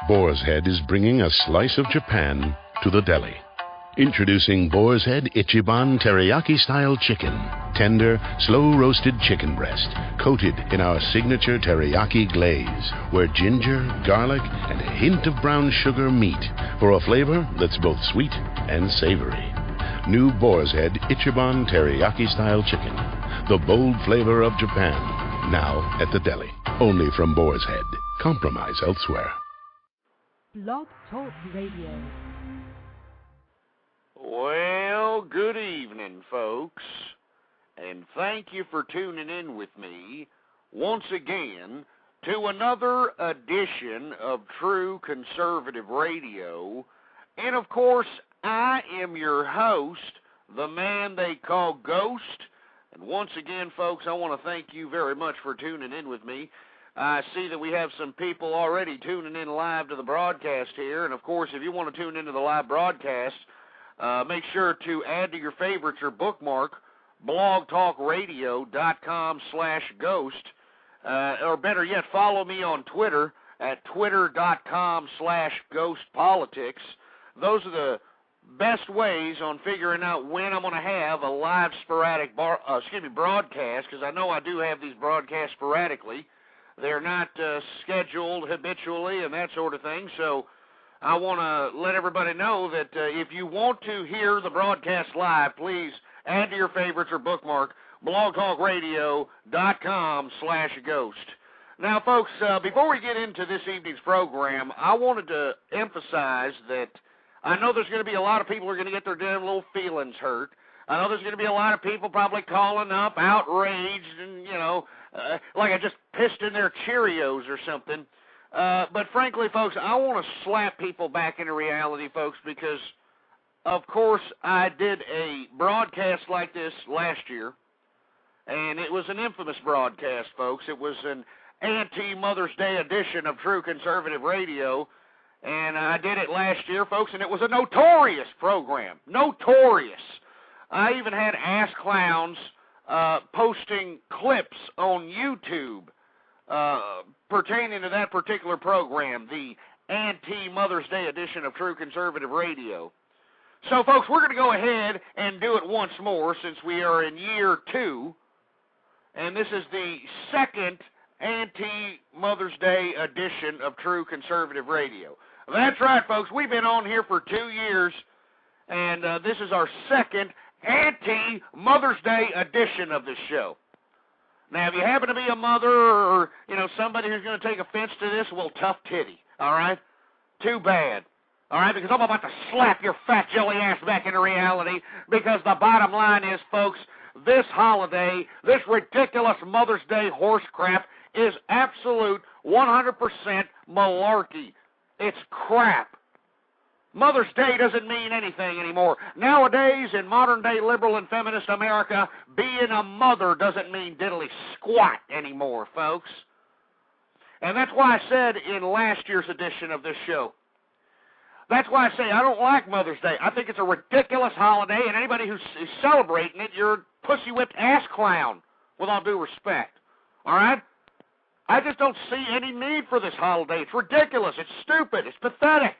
Boar's Head is bringing a slice of Japan to the deli. Introducing Boar's Head Ichiban Teriyaki-style chicken. Tender, slow-roasted chicken breast, coated in our signature teriyaki glaze, where ginger, garlic, and a hint of brown sugar meet for a flavor that's both sweet and savory. New Boar's Head Ichiban Teriyaki-style chicken. The bold flavor of Japan. Now at the deli. Only from Boar's Head. Compromise elsewhere. Blog Talk Radio. Well, good evening, folks, and thank you for tuning in with me once again to another edition of True Conservative Radio. And, of course, I am your host, the man they call Ghost. And once again, folks, I want to thank you very much for tuning in with me. I see that we have some people already tuning in live to the broadcast here. And, of course, if you want to tune into the live broadcast, make sure to add to your favorites or bookmark blogtalkradio.com/ghost. Or better yet, follow me on Twitter at twitter.com/ghostpolitics. Those are the best ways on figuring out when I'm going to have a live sporadic broadcast, because I know I do have these broadcasts sporadically. They're not scheduled habitually and that sort of thing, so I want to let everybody know that if you want to hear the broadcast live, please add to your favorites or bookmark blogtalkradio.com/ghost. Now, folks, before we get into this evening's program, I wanted to emphasize that I know there's going to be a lot of people who are going to get their damn little feelings hurt. I know there's going to be a lot of people probably calling up outraged and, like I just pissed in their Cheerios or something. But frankly, folks, I want to slap people back into reality, folks, because, of course, I did a broadcast like this last year, and it was an infamous broadcast, folks. It was an anti-Mother's Day edition of True Conservative Radio, and I did it last year, folks, and it was a notorious program. Notorious. I even had ass clowns posting clips on YouTube pertaining to that particular program, the anti-Mother's Day edition of True Conservative Radio. So, folks, we're going to go ahead and do it once more since we are in year 2, and this is the second anti-Mother's Day edition of True Conservative Radio. That's right, folks. We've been on here for 2 years, and this is our second anti-Mother's Day edition of this show. Now, if you happen to be a mother or, somebody who's going to take offense to this, well, tough titty, all right? Too bad, all right? Because I'm about to slap your fat jelly ass back into reality, because the bottom line is, folks, this holiday, this ridiculous Mother's Day horse crap is absolute 100% malarkey. It's crap. Mother's Day doesn't mean anything anymore. Nowadays, in modern-day liberal and feminist America, being a mother doesn't mean diddly squat anymore, folks. And that's why I said in last year's edition of this show, that's why I say I don't like Mother's Day. I think it's a ridiculous holiday, and anybody who's celebrating it, you're a pussy-whipped ass clown, with all due respect. All right? I just don't see any need for this holiday. It's ridiculous. It's stupid. It's pathetic.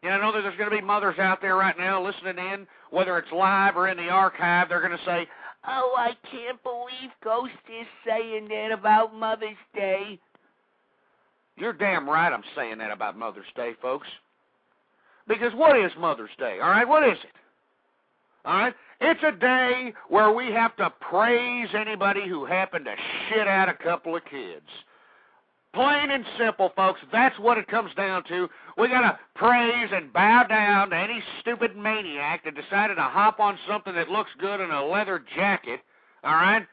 I know that there's going to be mothers out there right now listening in, whether it's live or in the archive. They're going to say, "Oh, I can't believe Ghost is saying that about Mother's Day." You're damn right I'm saying that about Mother's Day, folks. Because what is Mother's Day, all right? What is it? All right? It's a day where we have to praise anybody who happened to shit out a couple of kids. Plain and simple, folks, that's what it comes down to. We got to praise and bow down to any stupid maniac that decided to hop on something that looks good in a leather jacket, all right?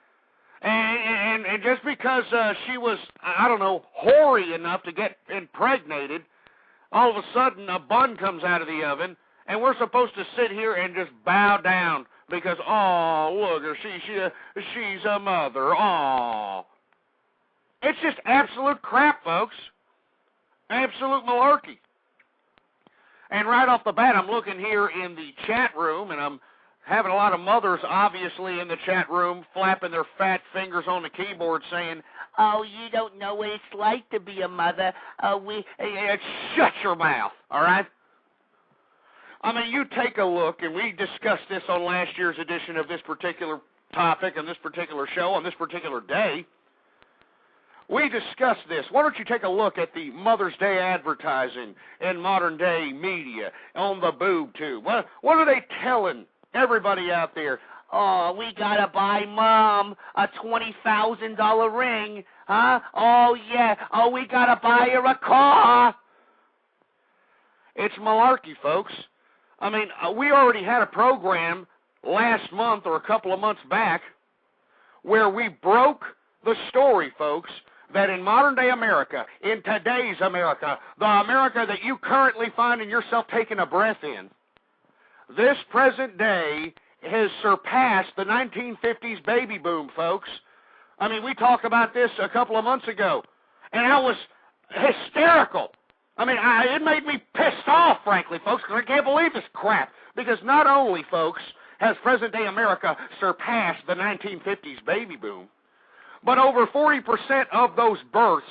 And just because she was, I don't know, hoary enough to get impregnated, all of a sudden a bun comes out of the oven, and we're supposed to sit here and just bow down because, oh, look, she's a mother, oh. It's just absolute crap, folks. Absolute malarkey. And right off the bat, I'm looking here in the chat room, and I'm having a lot of mothers, obviously, in the chat room, flapping their fat fingers on the keyboard saying, "Oh, you don't know what it's like to be a mother. Shut your mouth, all right? I mean, you take a look, and we discussed this on last year's edition of this particular topic and this particular show on this particular day. We discussed this. Why don't you take a look at the Mother's Day advertising in modern-day media on the boob tube? What are they telling everybody out there? Oh, we got to buy Mom a $20,000 ring, huh? Oh, yeah. Oh, we got to buy her a car. It's malarkey, folks. I mean, we already had a program last month or a couple of months back where we broke the story, folks, that in modern-day America, in today's America, the America that you currently find yourself taking a breath in, this present day has surpassed the 1950s baby boom, folks. I mean, we talked about this a couple of months ago, and I was hysterical. I mean, it made me pissed off, frankly, folks, because I can't believe this crap. Because not only, folks, has present-day America surpassed the 1950s baby boom, but over 40% of those births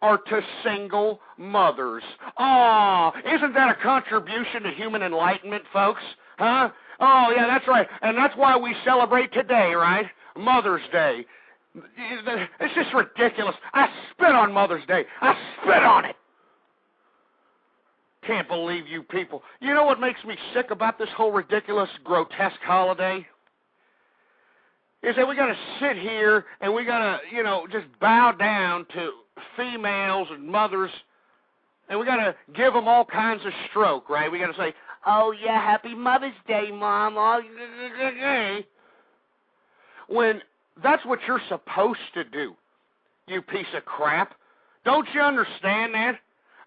are to single mothers. Oh, isn't that a contribution to human enlightenment, folks? Huh? Oh, yeah, that's right. And that's why we celebrate today, right? Mother's Day. It's just ridiculous. I spit on Mother's Day. I spit on it. Can't believe you people. You know what makes me sick about this whole ridiculous, grotesque holiday? Is that we got to sit here and we got to, just bow down to females and mothers, and we got to give them all kinds of stroke, right? We got to say, "Oh, yeah, happy Mother's Day, Mom." When that's what you're supposed to do, you piece of crap. Don't you understand that?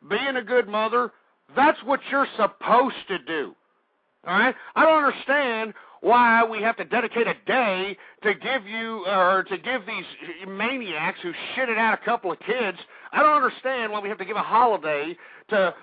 Being a good mother, that's what you're supposed to do. All right? I don't understand why we have to dedicate a day to give you, or to give these maniacs who shitted out a couple of kids. I don't understand why we have to give a holiday to,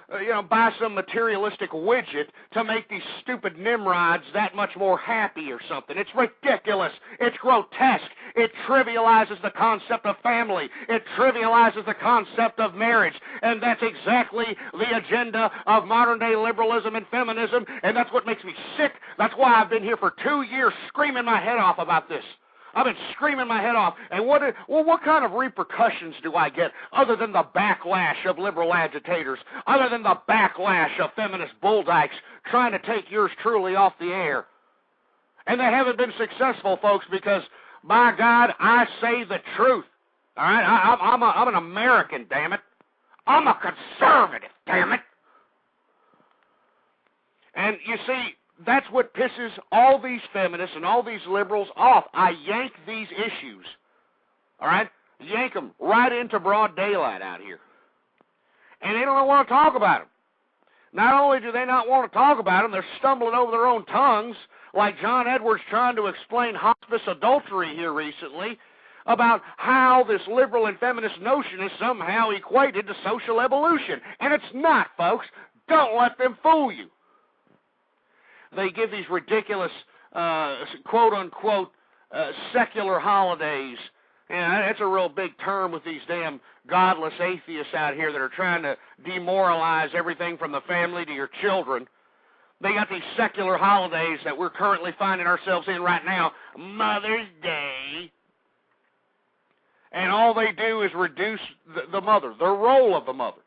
buy some materialistic widget to make these stupid Nimrods that much more happy or something. It's ridiculous. It's grotesque. It trivializes the concept of family. It trivializes the concept of marriage. And that's exactly the agenda of modern-day liberalism and feminism, and that's what makes me sick. That's why I've been here for 2 years screaming my head off about this. I've been screaming my head off. And what kind of repercussions do I get other than the backlash of liberal agitators, other than the backlash of feminist bulldykes trying to take yours truly off the air? And they haven't been successful, folks, because, by God, I say the truth. All right? I'm an American, damn it. I'm a conservative, damn it. And you see, that's what pisses all these feminists and all these liberals off. I yank these issues, all right? Yank them right into broad daylight out here. And they don't want to talk about them. Not only do they not want to talk about them, they're stumbling over their own tongues, like John Edwards trying to explain hospice adultery here recently, about how this liberal and feminist notion is somehow equated to social evolution. And it's not, folks. Don't let them fool you. They give these ridiculous, quote-unquote, secular holidays. And that's a real big term with these damn godless atheists out here that are trying to demoralize everything from the family to your children. They got these secular holidays that we're currently finding ourselves in right now. Mother's Day. And all they do is reduce the mother, the role of the mother,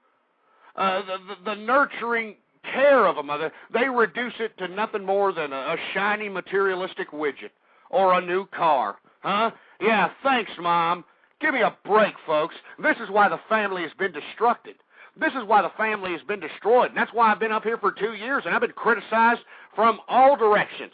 the nurturing care of a mother. They reduce it to nothing more than a shiny materialistic widget or a new car. Huh? Yeah, thanks, Mom. Give me a break, folks. This is why the family has been destructed. This is why the family has been destroyed. And that's why I've been up here for 2 years, and I've been criticized from all directions.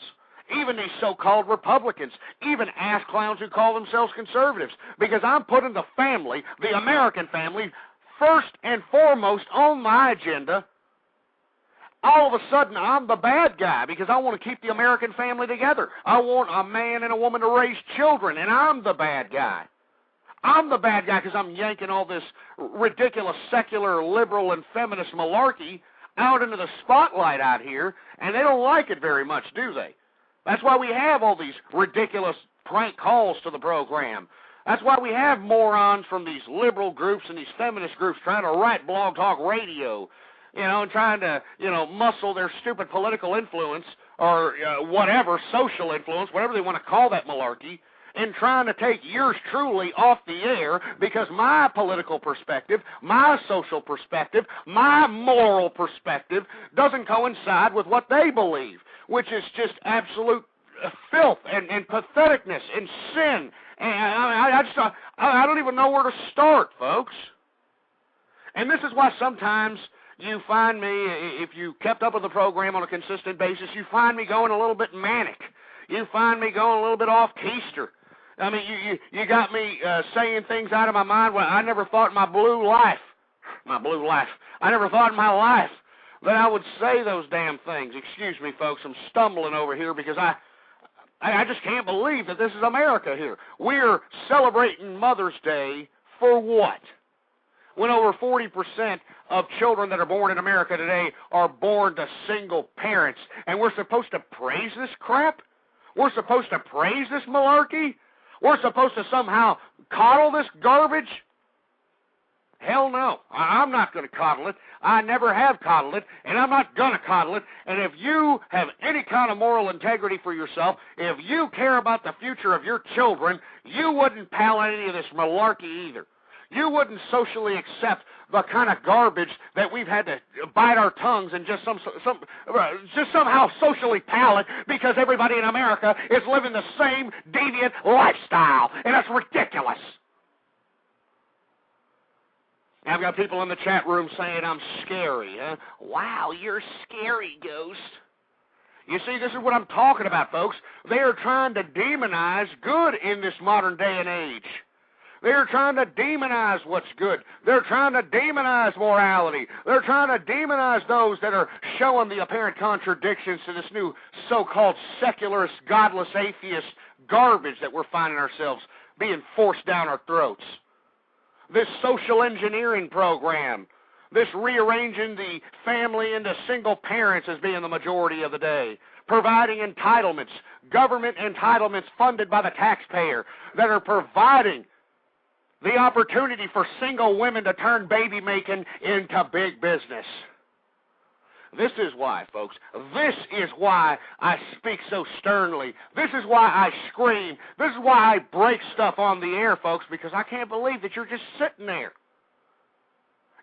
Even these so-called Republicans, even ass clowns who call themselves conservatives, because I'm putting the family, the American family, first and foremost on my agenda. All of a sudden, I'm the bad guy because I want to keep the American family together. I want a man and a woman to raise children, and I'm the bad guy. I'm the bad guy because I'm yanking all this ridiculous secular, liberal, and feminist malarkey out into the spotlight out here, and they don't like it very much, do they? That's why we have all these ridiculous prank calls to the program. That's why we have morons from these liberal groups and these feminist groups trying to write Blog Talk Radio, and trying to, muscle their stupid political influence or whatever, social influence, whatever they want to call that malarkey, and trying to take yours truly off the air because my political perspective, my social perspective, my moral perspective doesn't coincide with what they believe, which is just absolute filth and patheticness and sin. And I don't even know where to start, folks. And this is why sometimes you find me, if you kept up with the program on a consistent basis, you find me going a little bit manic. You find me going a little bit off-keister. I mean, you got me saying things out of my mind. Well, I never thought in my life, I never thought in my life that I would say those damn things. Excuse me, folks, I'm stumbling over here because I just can't believe that this is America here. We're celebrating Mother's Day for what? When over 40% of children that are born in America today are born to single parents, and we're supposed to praise this crap? We're supposed to praise this malarkey? We're supposed to somehow coddle this garbage? Hell no. I'm not going to coddle it. I never have coddled it, and I'm not going to coddle it. And if you have any kind of moral integrity for yourself, if you care about the future of your children, you wouldn't pal any of this malarkey either. You wouldn't socially accept the kind of garbage that we've had to bite our tongues and just somehow socially pal it because everybody in America is living the same deviant lifestyle, and it's ridiculous. I've got people in the chat room saying I'm scary. Huh? Wow, you're scary, Ghost. You see, this is what I'm talking about, folks. They are trying to demonize good in this modern day and age. They're trying to demonize what's good. They're trying to demonize morality. They're trying to demonize those that are showing the apparent contradictions to this new so-called secularist, godless, atheist garbage that we're finding ourselves being forced down our throats. This social engineering program, this rearranging the family into single parents as being the majority of the day, providing entitlements, government entitlements funded by the taxpayer that are providing the opportunity for single women to turn baby making into big business. This is why, folks, this is why I speak so sternly. This is why I scream. This is why I break stuff on the air, folks, because I can't believe that you're just sitting there.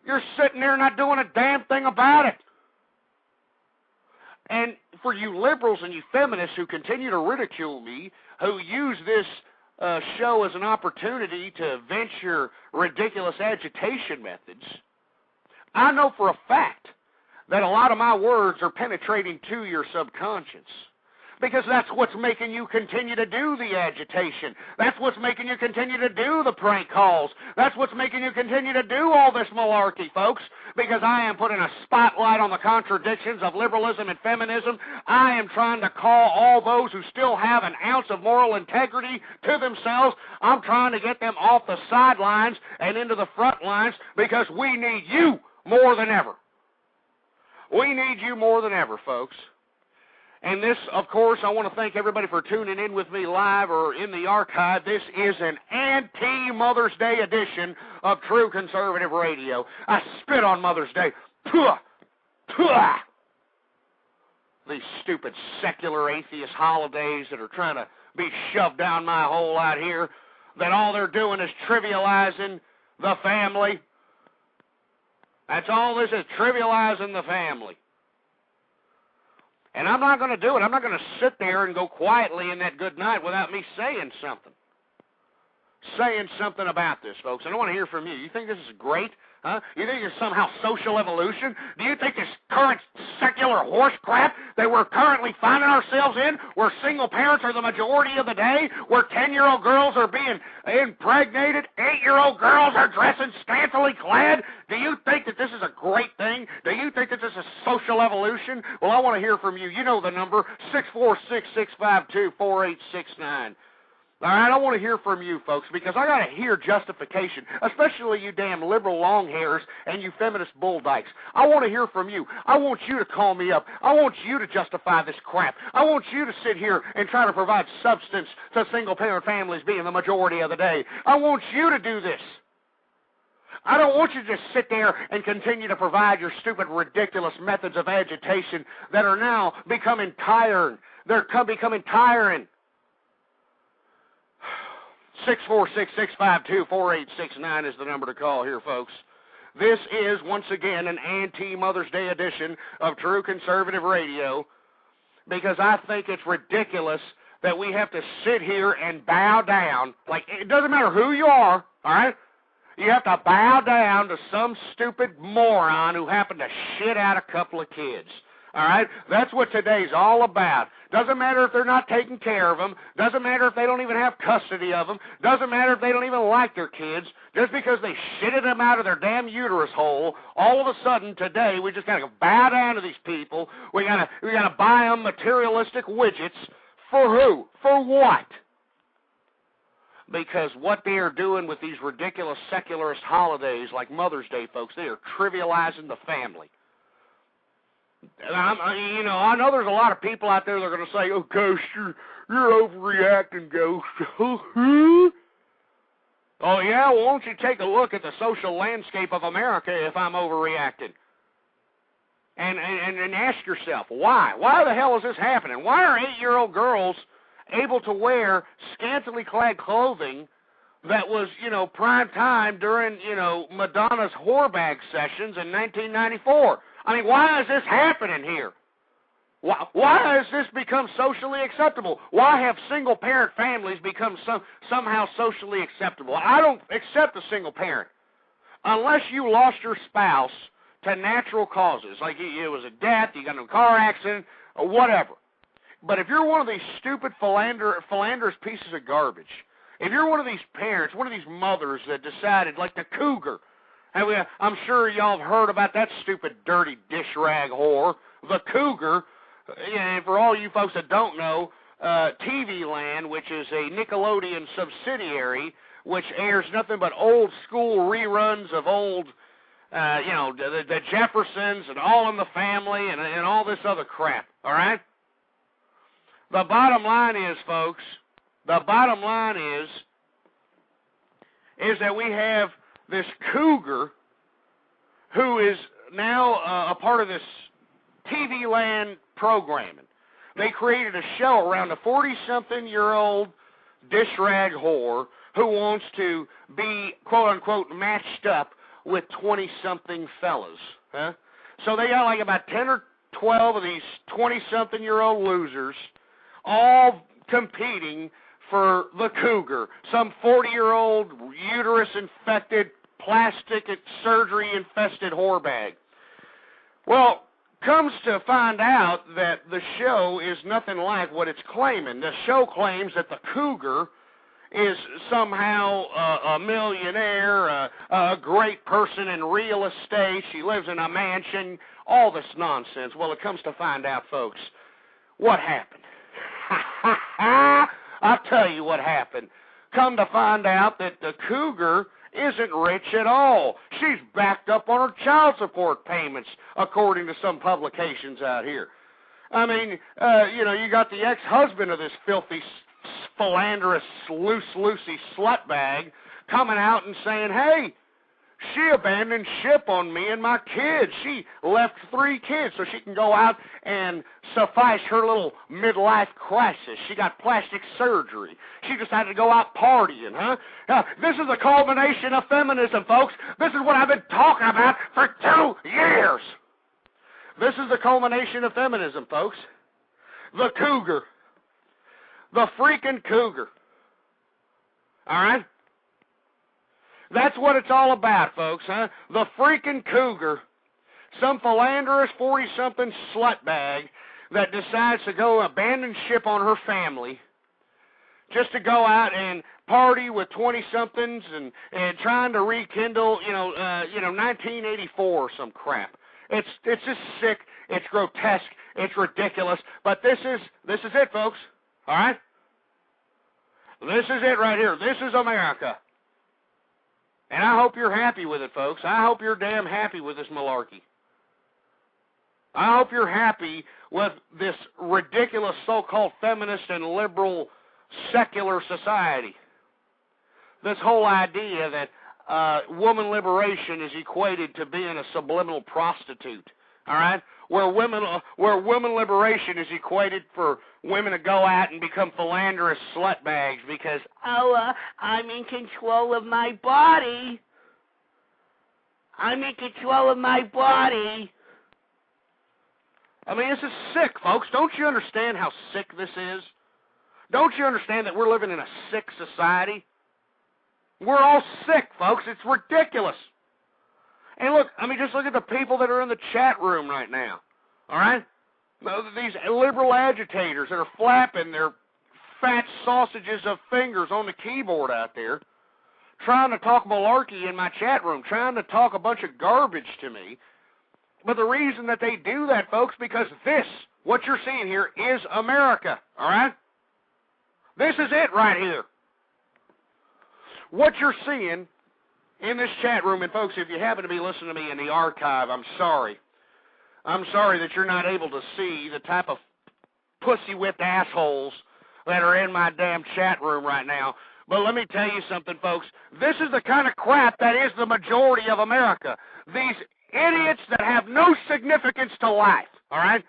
You're sitting there not doing a damn thing about it. And for you liberals and you feminists who continue to ridicule me, who use this show as an opportunity to vent your ridiculous agitation methods, I know for a fact that a lot of my words are penetrating to your subconscious. Because that's what's making you continue to do the agitation. That's what's making you continue to do the prank calls. That's what's making you continue to do all this malarkey, folks. Because I am putting a spotlight on the contradictions of liberalism and feminism. I am trying to call all those who still have an ounce of moral integrity to themselves. I'm trying to get them off the sidelines and into the front lines because we need you more than ever. We need you more than ever, folks. And this, of course, I want to thank everybody for tuning in with me live or in the archive. This is an anti-Mother's Day edition of True Conservative Radio. I spit on Mother's Day. Puh! Puh! These stupid secular atheist holidays that are trying to be shoved down my hole out here, that all they're doing is trivializing the family. That's all this is, trivializing the family. And I'm not going to do it. I'm not going to sit there and go quietly in that good night without me saying something. Saying something about this, folks. And I want to hear from you. You think this is great? Huh? You think it's somehow social evolution? Do you think this current secular horse crap that we're currently finding ourselves in, where single parents are the majority of the day, where 10-year-old girls are being impregnated, 8-year-old girls are dressing scantily clad? Do you think that this is a great thing? Do you think that this is social evolution? Well, I want to hear from you. You know the number, 646-652-4869. All right, I want to hear from you folks because I got to hear justification, especially you damn liberal long hairs and you feminist bull dykes. I want to hear from you. I want you to call me up. I want you to justify this crap. I want you to sit here and try to provide substance to single-parent families being the majority of the day. I want you to do this. I don't want you to just sit there and continue to provide your stupid, ridiculous methods of agitation that are now becoming tiring. They're becoming tiring. 646-652-4869 is the number to call here, folks. This is, once again, an anti-Mother's Day edition of True Conservative Radio because I think it's ridiculous that we have to sit here and bow down. Like, it doesn't matter who you are, all right? You have to bow down to some stupid moron who happened to shit out a couple of kids. All right? That's what today's all about. Doesn't matter if they're not taking care of them. Doesn't matter if they don't even have custody of them. Doesn't matter if they don't even like their kids. Just because they shitted them out of their damn uterus hole, all of a sudden today we just got to bow down to these people. We got to buy them materialistic widgets. For who? For what? Because what they are doing with these ridiculous secularist holidays like Mother's Day, folks, they are trivializing the family. I know there's a lot of people out there that are going to say, "Oh, Ghost, you're overreacting, Ghost." Oh, yeah? Well, won't you take a look at the social landscape of America if I'm overreacting? And ask yourself, why? Why the hell is this happening? Why are 8-year-old girls able to wear scantily clad clothing that was, prime time during, Madonna's whorebag sessions in 1994? I mean, why is this happening here? Why has this become socially acceptable? Why have single-parent families become somehow socially acceptable? I don't accept a single parent unless you lost your spouse to natural causes, like it was a death, you got in a car accident, or whatever. But if you're one of these stupid philanderous pieces of garbage, if you're one of these parents, one of these mothers that decided, like the cougar, I'm sure y'all have heard about that stupid, dirty dish rag whore, the cougar. And for all you folks that don't know, TV Land, which is a Nickelodeon subsidiary, which airs nothing but old school reruns of old, the Jeffersons and All in the Family and all this other crap, all right? The bottom line is, folks, is that we have this cougar who is now a part of this TV Land programming. They created a show around a 40-something-year-old dish rag whore who wants to be, quote-unquote, matched up with 20-something fellas. Huh? So they got like about 10 or 12 of these 20-something-year-old losers all competing for the cougar, some 40-year-old uterus-infected, plastic surgery-infested whorebag. Well, comes to find out that the show is nothing like what it's claiming. The show claims that the cougar is somehow a millionaire, a great person in real estate. She lives in a mansion, all this nonsense. Well, it comes to find out, folks, what happened. I'll tell you what happened. Come to find out that the cougar isn't rich at all. She's backed up on her child support payments, according to some publications out here. I mean, you got the ex-husband of this filthy, philanderous, loosey slutbag coming out and saying, hey, she abandoned ship on me and my kids. She left 3 kids so she can go out and suffice her little midlife crisis. She got plastic surgery. She decided to go out partying, huh? This is the culmination of feminism, folks. This is what I've been talking about for 2 years. This is the culmination of feminism, folks. The cougar. The freaking cougar. All right? That's what it's all about, folks, huh? The freaking cougar, some philanderous 40-something slutbag that decides to go abandon ship on her family just to go out and party with 20-somethings and trying to rekindle, 1984 or some crap. It's just sick. It's grotesque. It's ridiculous. But this is it, folks. All right? This is it right here. This is America. And I hope you're happy with it, folks. I hope you're damn happy with this malarkey. I hope you're happy with this ridiculous so-called feminist and liberal secular society. This whole idea that woman liberation is equated to being a subliminal prostitute, all right? Where woman liberation is equated for women to go out and become philanderous slutbags because, I'm in control of my body. I'm in control of my body. I mean, this is sick, folks. Don't you understand how sick this is? Don't you understand that we're living in a sick society? We're all sick, folks. It's ridiculous. And look, I mean, just look at the people that are in the chat room right now, all right? These liberal agitators that are flapping their fat sausages of fingers on the keyboard out there, trying to talk malarkey in my chat room, trying to talk a bunch of garbage to me. But the reason that they do that, folks, because this, what you're seeing here, is America, all right? This is it right here. What you're seeing in this chat room, and folks, if you happen to be listening to me in the archive, I'm sorry. I'm sorry that you're not able to see the type of pussy-whipped assholes that are in my damn chat room right now. But let me tell you something, folks. This is the kind of crap that is the majority of America. These idiots that have no significance to life, all right?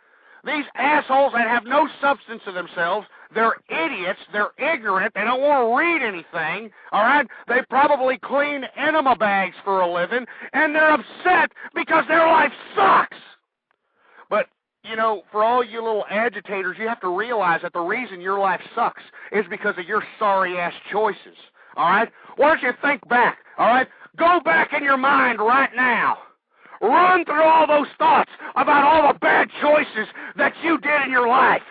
These assholes that have no substance to themselves, they're idiots, they're ignorant, they don't want to read anything, all right? They probably clean enema bags for a living, and they're upset because their life sucks. But, you know, for all you little agitators, you have to realize that the reason your life sucks is because of your sorry-ass choices, all right? Why don't you think back, all right? Go back in your mind right now. Run through all those thoughts about all the bad choices that you did in your life.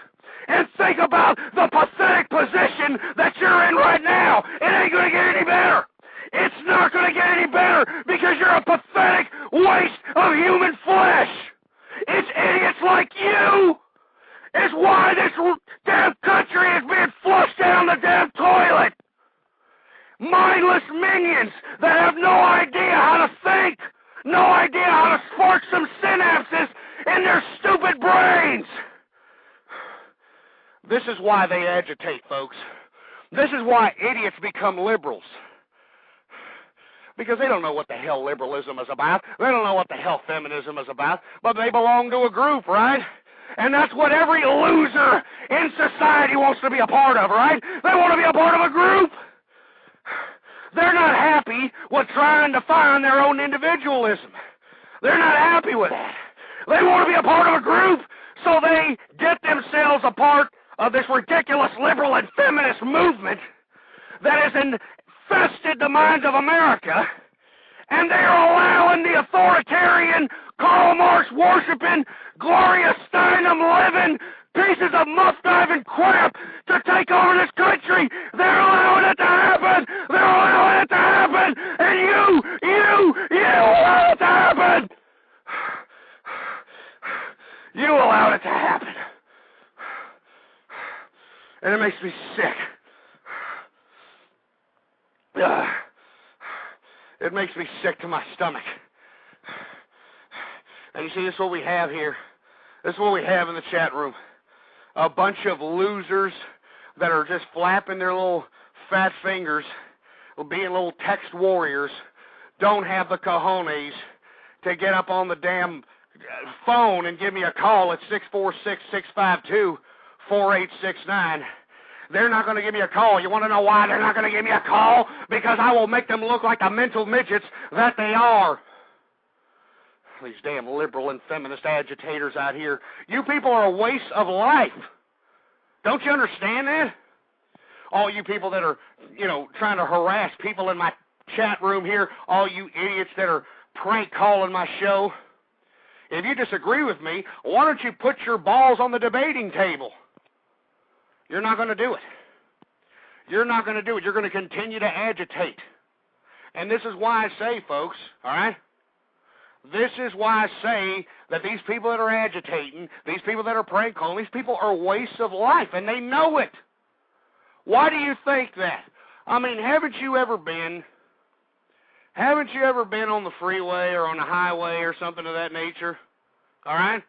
And think about the pathetic position that you're in right now. It ain't going to get any better. It's not going to get any better because you're a pathetic waste of human flesh. It's idiots like you. It's why this damn country is being flushed down the damn toilet. Mindless minions that have no idea how to think. No idea how to spark some synapses in their stupid brains. This is why they agitate, folks. This is why idiots become liberals. Because they don't know what the hell liberalism is about. They don't know what the hell feminism is about. But they belong to a group, right? And that's what every loser in society wants to be a part of, right? They want to be a part of a group. They're not happy with trying to find their own individualism. They're not happy with that. They want to be a part of a group, so they get themselves a part of this ridiculous liberal and feminist movement that has infested the minds of America, and they are allowing the authoritarian, Karl Marx worshiping, Gloria Steinem living pieces of muff-diving crap to take over this country. They're allowing it to happen. They're allowing it to happen. And you allowed it to happen. You allowed it to happen. And it makes me sick. It makes me sick to my stomach. And you see, this is what we have here. This is what we have in the chat room. A bunch of losers that are just flapping their little fat fingers, being little text warriors, don't have the cojones to get up on the damn phone and give me a call at 646-652-4869. They're not going to give me a call. You want to know why they're not going to give me a call? Because I will make them look like the mental midgets that they are. These damn liberal and feminist agitators out here. You people are a waste of life. Don't you understand that? All you people that are, trying to harass people in my chat room here, all you idiots that are prank calling my show. If you disagree with me, why don't you put your balls on the debating table? You're not going to do it. You're not going to do it. You're going to continue to agitate. And this is why I say, folks, all right? This is why I say that these people that are agitating, these people that are prank calling, these people are wastes of life, and they know it. Why do you think that? I mean, haven't you ever been on the freeway or on the highway or something of that nature? All right?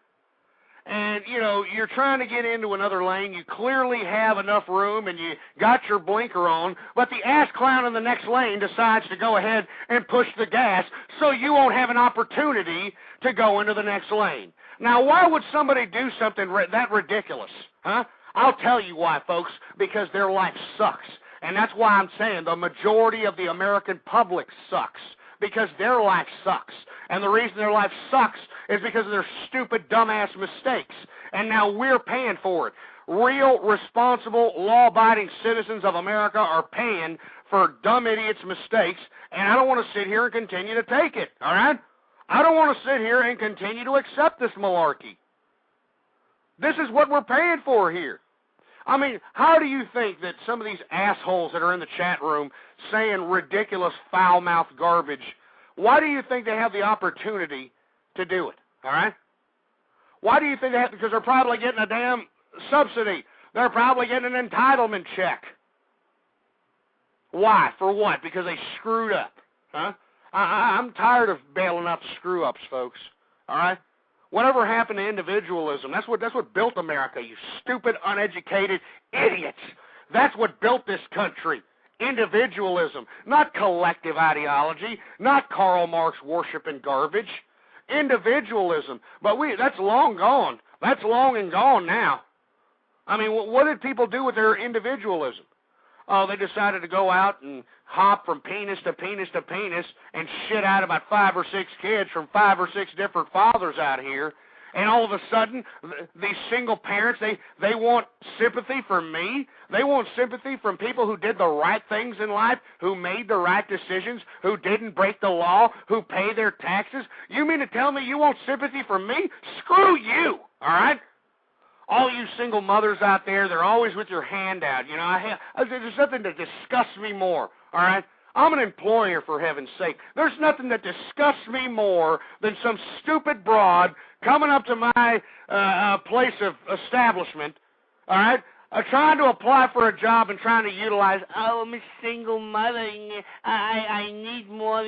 And, you know, you're trying to get into another lane. You clearly have enough room and you got your blinker on, but the ass clown in the next lane decides to go ahead and push the gas so you won't have an opportunity to go into the next lane. Now, why would somebody do something that ridiculous? Huh? I'll tell you why, folks, because their life sucks. And that's why I'm saying the majority of the American public sucks, because their life sucks. And the reason their life sucks is because of their stupid, dumbass mistakes. And now we're paying for it. Real, responsible, law-abiding citizens of America are paying for dumb idiots' mistakes, and I don't want to sit here and continue to take it, all right? I don't want to sit here and continue to accept this malarkey. This is what we're paying for here. I mean, how do you think that some of these assholes that are in the chat room saying ridiculous foul-mouthed garbage, why do you think they have the opportunity to do it, all right? Why do you think they have? Because they're probably getting a damn subsidy. They're probably getting an entitlement check. Why? For what? Because they screwed up, huh? I'm tired of bailing out the screw-ups, folks, all right? Whatever happened to individualism? That's what built America, you stupid, uneducated idiots. That's what built this country. Individualism, not collective ideology, not Karl Marx worshiping garbage. Individualism. But that's long gone. That's long and gone now. I mean, what did people do with their individualism? Oh, they decided to go out and hop from penis to penis to penis and shit out about 5 or 6 kids from 5 or 6 different fathers out here. And all of a sudden, these single parents, they want sympathy from me. They want sympathy from people who did the right things in life, who made the right decisions, who didn't break the law, who pay their taxes. You mean to tell me you want sympathy from me? Screw you, all right? All you single mothers out there, they're always with your hand out. You know, there's nothing that disgusts me more, all right? I'm an employer, for heaven's sake. There's nothing that disgusts me more than some stupid broad coming up to my place of establishment, all right, trying to apply for a job and trying to utilize, oh, I'm a single mother, I need more.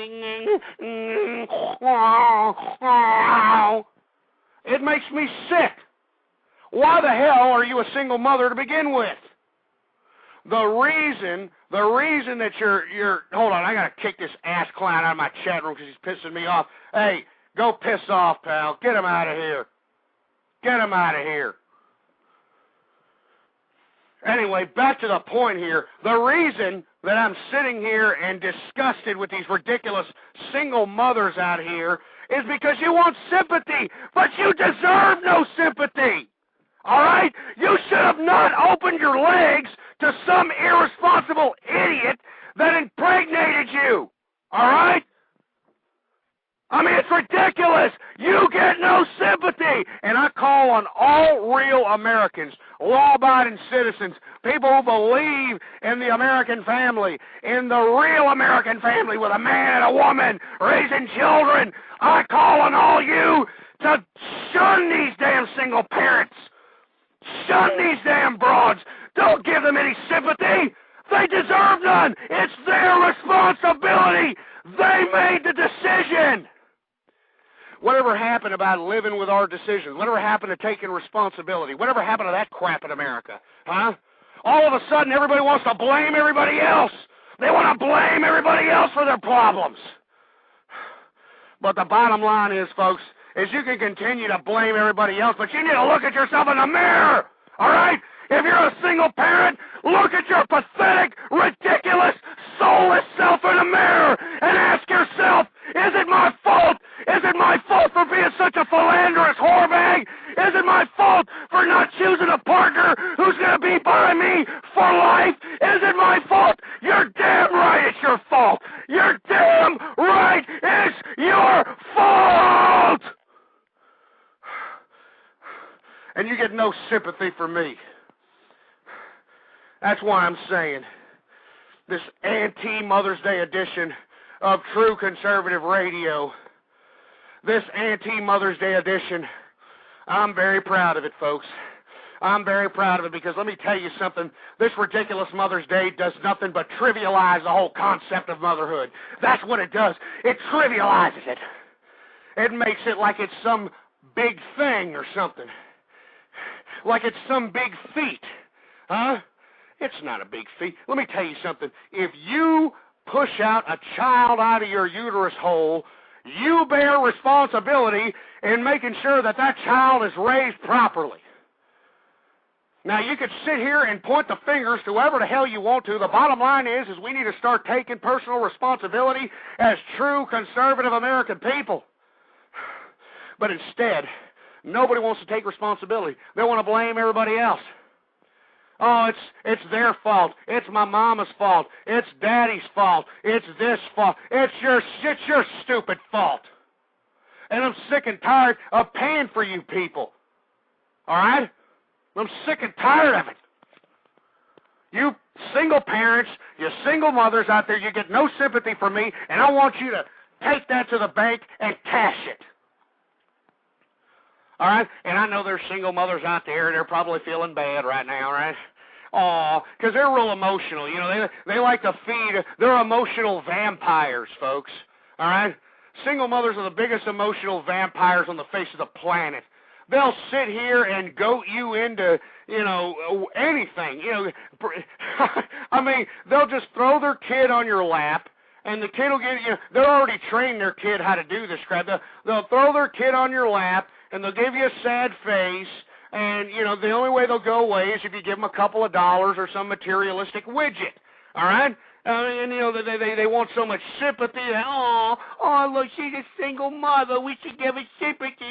It makes me sick. Why the hell are you a single mother to begin with? The reason that you're hold on, I gotta kick this ass clown out of my chat room because he's pissing me off. Hey, go piss off, pal. Get him out of here. Get him out of here. Anyway, back to the point here. The reason that I'm sitting here and disgusted with these ridiculous single mothers out here is because you want sympathy, but you deserve no sympathy. All right? You should have not opened your legs to some irresponsible idiot that impregnated you. All right? I mean, it's ridiculous. You get no sympathy. And I call on all real Americans, law-abiding citizens, people who believe in the American family, in the real American family with a man and a woman raising children. I call on all you to shun these damn single parents. Shun these damn broads. Don't give them any sympathy. They deserve none. It's their responsibility. They made the decision. Whatever happened about living with our decisions? Whatever happened to taking responsibility? Whatever happened to that crap in America? Huh? All of a sudden, everybody wants to blame everybody else. They want to blame everybody else for their problems. But the bottom line is, folks, is you can continue to blame everybody else, but you need to look at yourself in the mirror, all right? If you're a single parent, look at your pathetic, ridiculous, soulless self in the mirror and ask yourself, is it my fault? Is it my fault for being such a philanderous whorebag? Is it my fault for not choosing a partner who's going to be by me for life? Is it my fault? You're damn right it's your fault. You're damn right it's your fault. And you get no sympathy from me. That's why I'm saying this anti-Mother's Day edition of True Conservative Radio, this anti-Mother's Day edition, I'm very proud of it, folks. I'm very proud of it because let me tell you something. This ridiculous Mother's Day does nothing but trivialize the whole concept of motherhood. That's what it does. It trivializes it. It makes it like it's some big thing or something. Like it's some big feat. Huh? It's not a big feat. Let me tell you something. If you push out a child out of your uterus hole, you bear responsibility in making sure that that child is raised properly. Now, you could sit here and point the fingers to whoever the hell you want to. The bottom line is we need to start taking personal responsibility as true conservative American people. But instead, nobody wants to take responsibility. They want to blame everybody else. Oh, it's their fault. It's my mama's fault. It's daddy's fault. It's this fault. It's your stupid fault. And I'm sick and tired of paying for you people. All right? I'm sick and tired of it. You single parents, you single mothers out there, you get no sympathy from me, and I want you to take that to the bank and cash it. All right? And I know there's single mothers out there, they're probably feeling bad right now, right? Aw, because they're real emotional. You know, they like to feed. They're emotional vampires, folks. All right? Single mothers are the biggest emotional vampires on the face of the planet. They'll sit here and goat you into, anything. I mean, they'll just throw their kid on your lap, and the kid will get, they're already trained their kid how to do this crap. They'll throw their kid on your lap, and they'll give you a sad face, and, the only way they'll go away is if you give them a couple of dollars or some materialistic widget, all right? And, they want so much sympathy. Oh, look, she's a single mother. We should give her sympathy.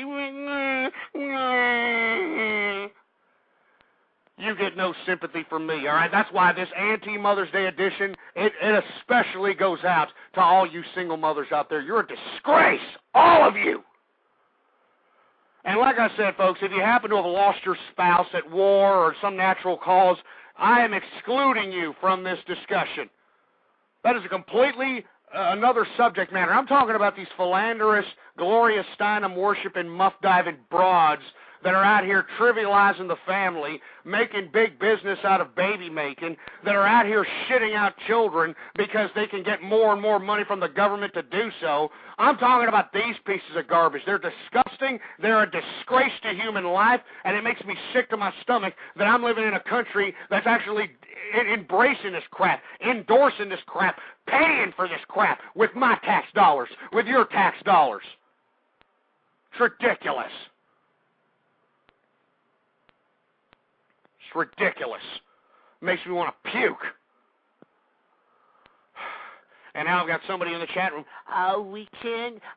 You get no sympathy from me, all right? That's why this anti-Mother's Day edition, it especially goes out to all you single mothers out there. You're a disgrace, all of you. And like I said, folks, if you happen to have lost your spouse at war or some natural cause, I am excluding you from this discussion. That is a completely another subject matter. I'm talking about these philanderous, Gloria Steinem-worshiping, muff-diving broads that are out here trivializing the family, making big business out of baby making, that are out here shitting out children because they can get more and more money from the government to do so. I'm talking about these pieces of garbage. They're disgusting. They're a disgrace to human life, and it makes me sick to my stomach that I'm living in a country that's actually embracing this crap, endorsing this crap, paying for this crap with my tax dollars, with your tax dollars. It's ridiculous. It's ridiculous. Makes me want to puke. And now I've got somebody in the chat room. Oh,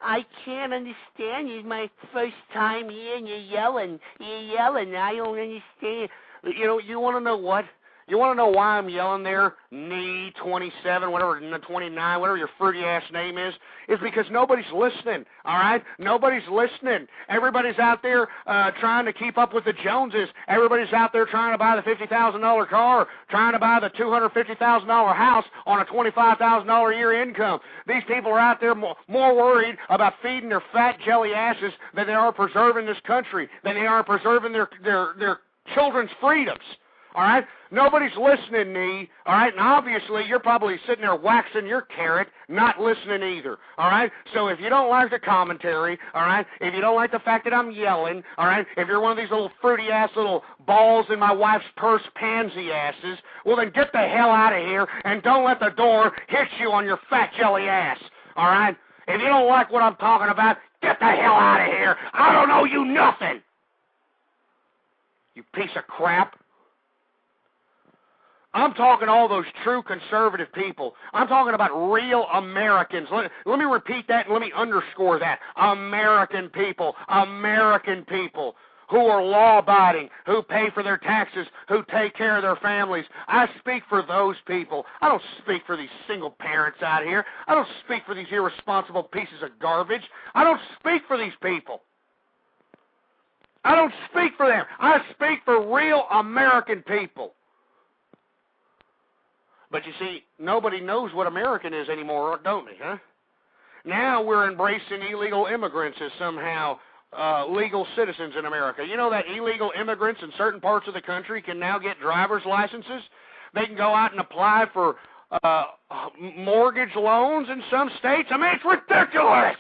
I can't understand you. It's my first time here and you're yelling. I don't understand. You want to know what? You want to know why I'm yelling there? Knee 27, whatever, 29, whatever your fruity ass name is because nobody's listening, all right? Nobody's listening. Everybody's out there trying to keep up with the Joneses. Everybody's out there trying to buy the $50,000 car, trying to buy the $250,000 house on a $25,000 a year income. These people are out there more worried about feeding their fat jelly asses than they are preserving this country, than they are preserving their children's freedoms. All right? Nobody's listening, Nee. All right? And obviously, you're probably sitting there waxing your carrot, not listening either. All right? So if you don't like the commentary, all right, if you don't like the fact that I'm yelling, all right, if you're one of these little fruity-ass little balls in my wife's purse pansy asses, well, then get the hell out of here and don't let the door hit you on your fat jelly ass. All right? If you don't like what I'm talking about, get the hell out of here. I don't owe you nothing. You piece of crap. I'm talking to all those true conservative people. I'm talking about real Americans. Let me repeat that and let me underscore that. American people who are law-abiding, who pay for their taxes, who take care of their families. I speak for those people. I don't speak for these single parents out here. I don't speak for these irresponsible pieces of garbage. I don't speak for these people. I don't speak for them. I speak for real American people. But you see, nobody knows what American is anymore, don't they, huh? Now we're embracing illegal immigrants as somehow legal citizens in America. You know that illegal immigrants in certain parts of the country can now get driver's licenses? They can go out and apply for mortgage loans in some states. I mean, it's ridiculous.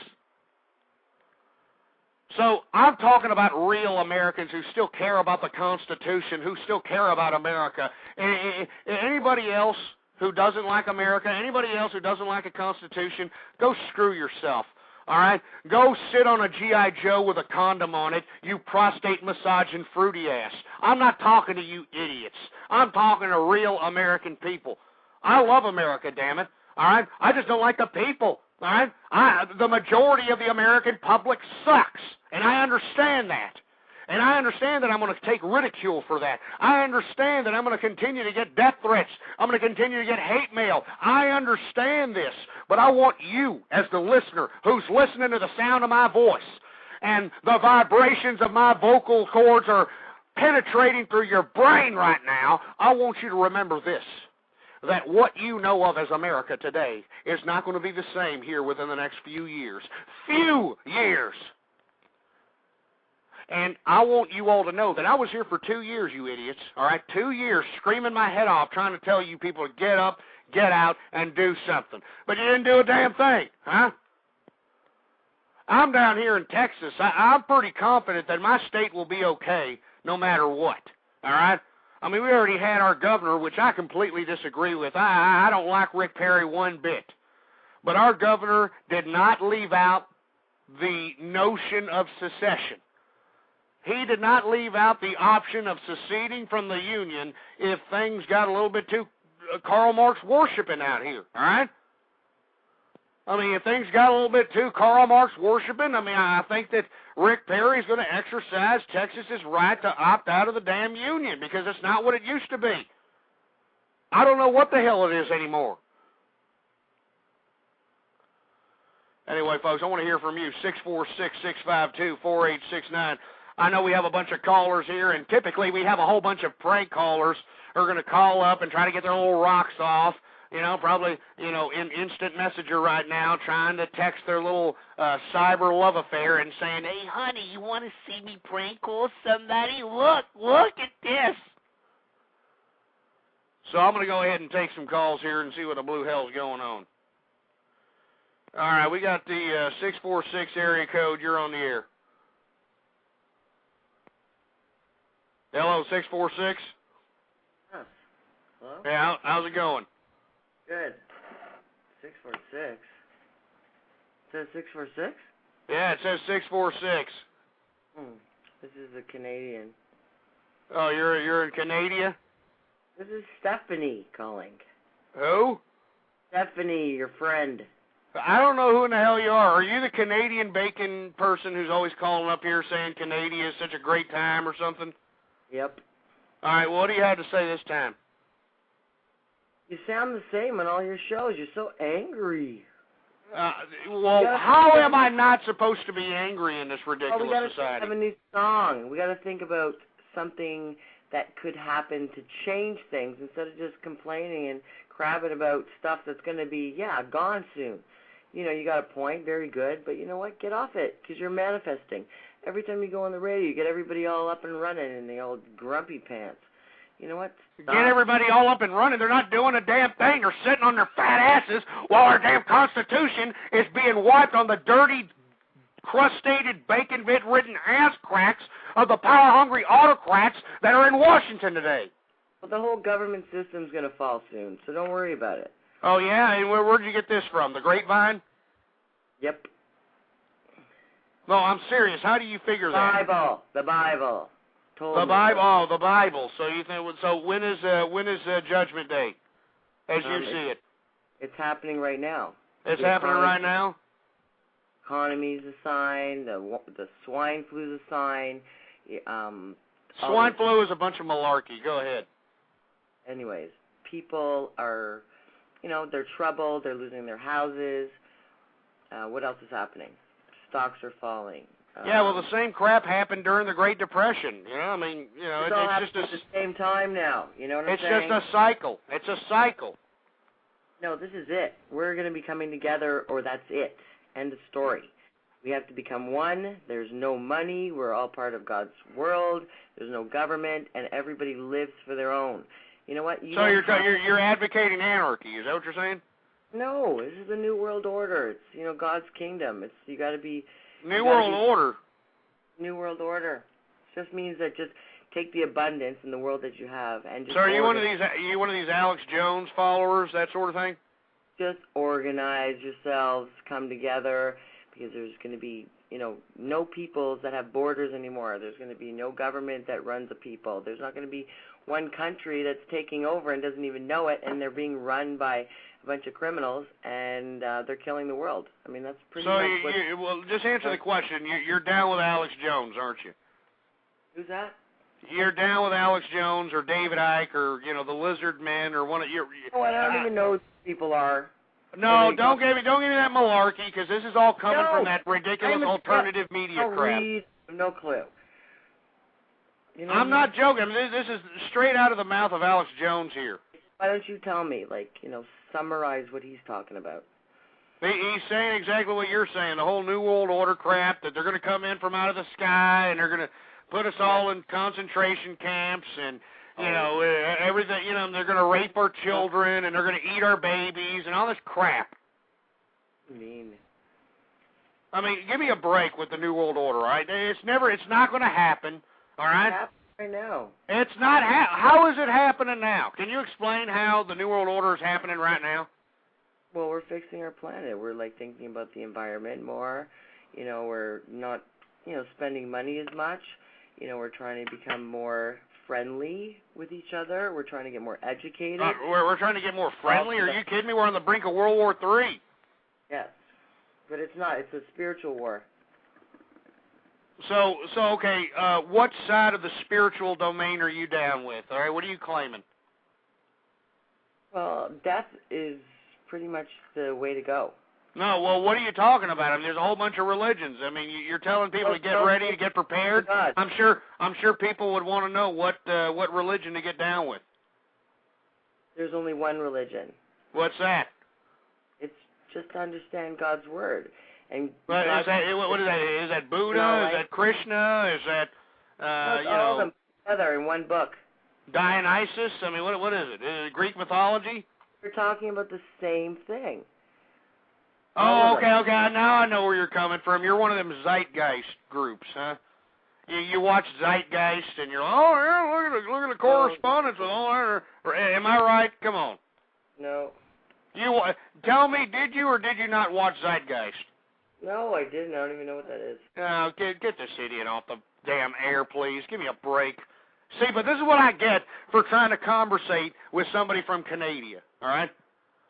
So I'm talking about real Americans who still care about the Constitution, who still care about America. Anybody else who doesn't like America, anybody else who doesn't like the Constitution, go screw yourself. All right? Go sit on a G.I. Joe with a condom on it, you prostate massaging fruity ass. I'm not talking to you idiots. I'm talking to real American people. I love America, damn it. All right? I just don't like the people. All right? The majority of the American public sucks, and I understand that. And I understand that I'm going to take ridicule for that. I understand that I'm going to continue to get death threats. I'm going to continue to get hate mail. I understand this. But I want you, as the listener, who's listening to the sound of my voice, and the vibrations of my vocal cords are penetrating through your brain right now, I want you to remember this, that what you know of as America today is not going to be the same here within the next few years. Few years. And I want you all to know that I was here for 2 years, you idiots, all right? 2 years screaming my head off trying to tell you people to get up, get out, and do something. But you didn't do a damn thing, huh? I'm down here in Texas. I'm pretty confident that my state will be okay no matter what, all right? I mean, we already had our governor, which I completely disagree with. I don't like Rick Perry one bit. But our governor did not leave out the notion of secession. He did not leave out the option of seceding from the Union if things got a little bit too Karl Marx worshiping out here, all right? I mean, if things got a little bit too Karl Marx worshiping, I mean, I think that Rick Perry is going to exercise Texas's right to opt out of the damn Union because it's not what it used to be. I don't know what the hell it is anymore. Anyway, folks, I want to hear from you, 646-652-4869. I know we have a bunch of callers here, and typically we have a whole bunch of prank callers who are going to call up and try to get their little rocks off, probably, in instant messenger right now, trying to text their little cyber love affair and saying, hey, honey, you want to see me prank call somebody? Look at this. So I'm going to go ahead and take some calls here and see what the blue hell's going on. All right, we got the 646 area code. You're on the air. Hello, 646? Huh. Hello? Yeah, how's it going? Good. 646? It says 646? Yeah, it says 646. This is a Canadian. Oh, you're in Canada? This is Stephanie calling. Who? Stephanie, your friend. I don't know who in the hell you are. Are you the Canadian bacon person who's always calling up here saying Canada is such a great time or something? Yep. All right, well, what do you have to say this time? You sound the same on all your shows. You're so angry. Well, how am I not supposed to be angry in this ridiculous we gotta society? have a new song. We got to think about something that could happen to change things instead of just complaining and crabbing about stuff that's going to be, gone soon. You got a point, very good, but you know what? Get off it because you're manifesting. Every time you go on the radio, you get everybody all up and running in the old grumpy pants. You know what? Stop. Get everybody all up and running. They're not doing a damn thing. They're sitting on their fat asses while our damn Constitution is being wiped on the dirty, crustated, bacon-bit-ridden ass cracks of the power-hungry autocrats that are in Washington today. Well, the whole government system's going to fall soon, so don't worry about it. Oh, yeah? And where'd you get this from? The grapevine? Yep. No, I'm serious. How do you figure that? The Bible. The Bible. Oh, the Bible. So you think? So when is Judgment Day, as you see it? It's happening right now. It's happening right now. Economy's a sign. The swine flu's a sign. Swine flu is a bunch of malarkey. Go ahead. Anyways, people are, they're troubled. They're losing their houses. What else is happening? Stocks are falling. Yeah, well, the same crap happened during the Great Depression. It's just at the same time now. You know what I'm saying? It's just a cycle. It's a cycle. No, this is it. We're going to be coming together, or that's it. End of story. We have to become one. There's no money. We're all part of God's world. There's no government, and everybody lives for their own. You know what? So you're advocating anarchy. Is that what you're saying? No, this is the New World Order. It's, God's kingdom. You got to be... New World Order? New World Order. It just means that just take the abundance in the world that you have and just... So are you one of these Alex Jones followers, that sort of thing? Just organize yourselves, come together, because there's going to be, no peoples that have borders anymore. There's going to be no government that runs a people. There's not going to be one country that's taking over and doesn't even know it, and they're being run by a bunch of criminals, and they're killing the world. I mean, that's pretty much what... So, well, just answer the question. You're down with Alex Jones, aren't you? Who's that? You're down with Alex Jones or David Icke or, the Lizard Men or one of your... Oh, I don't even know who people are. No, don't give me that malarkey, because this is all coming from that ridiculous alternative media crap. No clue. I'm not joking. I mean, this is straight out of the mouth of Alex Jones here. Why don't you tell me, summarize what he's talking about? He's saying exactly what you're saying, the whole New World Order crap, that they're going to come in from out of the sky, and they're going to put us all in concentration camps, and, everything, they're going to rape our children, and they're going to eat our babies, and all this crap. Mean. I mean, give me a break with the New World Order, all right? It's not going to happen, all right? It's happening right now. It's not, how is it happening now? Can you explain how the New World Order is happening right now? Well, we're fixing our planet. We're, thinking about the environment more. We're not, spending money as much. We're trying to become more friendly with each other. We're trying to get more educated. We're trying to get more friendly? Are you kidding me? We're on the brink of World War III. Yes. But it's not. It's a spiritual war. So okay, what side of the spiritual domain are you down with? All right, what are you claiming? Well, death is pretty much the way to go. No, well, what are you talking about? I mean, there's a whole bunch of religions. I mean, you're telling people to get ready, to get prepared. I'm sure people would want to know what religion to get down with. There's only one religion. What's that? It's just to understand God's word. And what is that? Is that Buddha? Is that Krishna? Is that all of them together in one book? Dionysus? I mean, what is it? Is it Greek mythology? We're talking about the same thing. Oh, okay. Now I know where you're coming from. You're one of them zeitgeist groups, huh? You watch Zeitgeist, and you're like, oh, yeah, look at the correspondence with all that. Am I right? Come on. No. Tell me, did you or did you not watch Zeitgeist? No, I didn't. I don't even know what that is. Oh, get this idiot off the damn air, please. Give me a break. See, but this is what I get for trying to conversate with somebody from Canada, all right?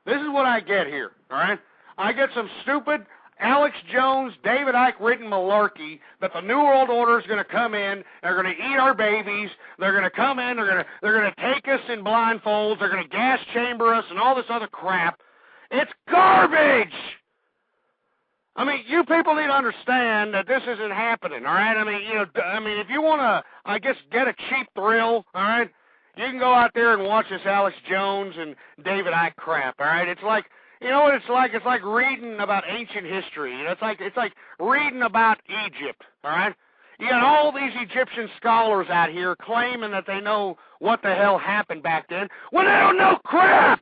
This is what I get here, all right? I get some stupid Alex Jones, David Icke written malarkey that the New World Order is going to come in, they're going to eat our babies, they're going to come in, they're going to take us in blindfolds, they're going to gas chamber us and all this other crap. It's garbage! I mean, you people need to understand that this isn't happening, all right? I mean, if you want to, I guess, get a cheap thrill, all right, you can go out there and watch this Alex Jones and David Icke crap, all right? It's like, you know what it's like? It's like reading about ancient history. It's like reading about Egypt, all right? You got all these Egyptian scholars out here claiming that they know what the hell happened back then when they don't know crap!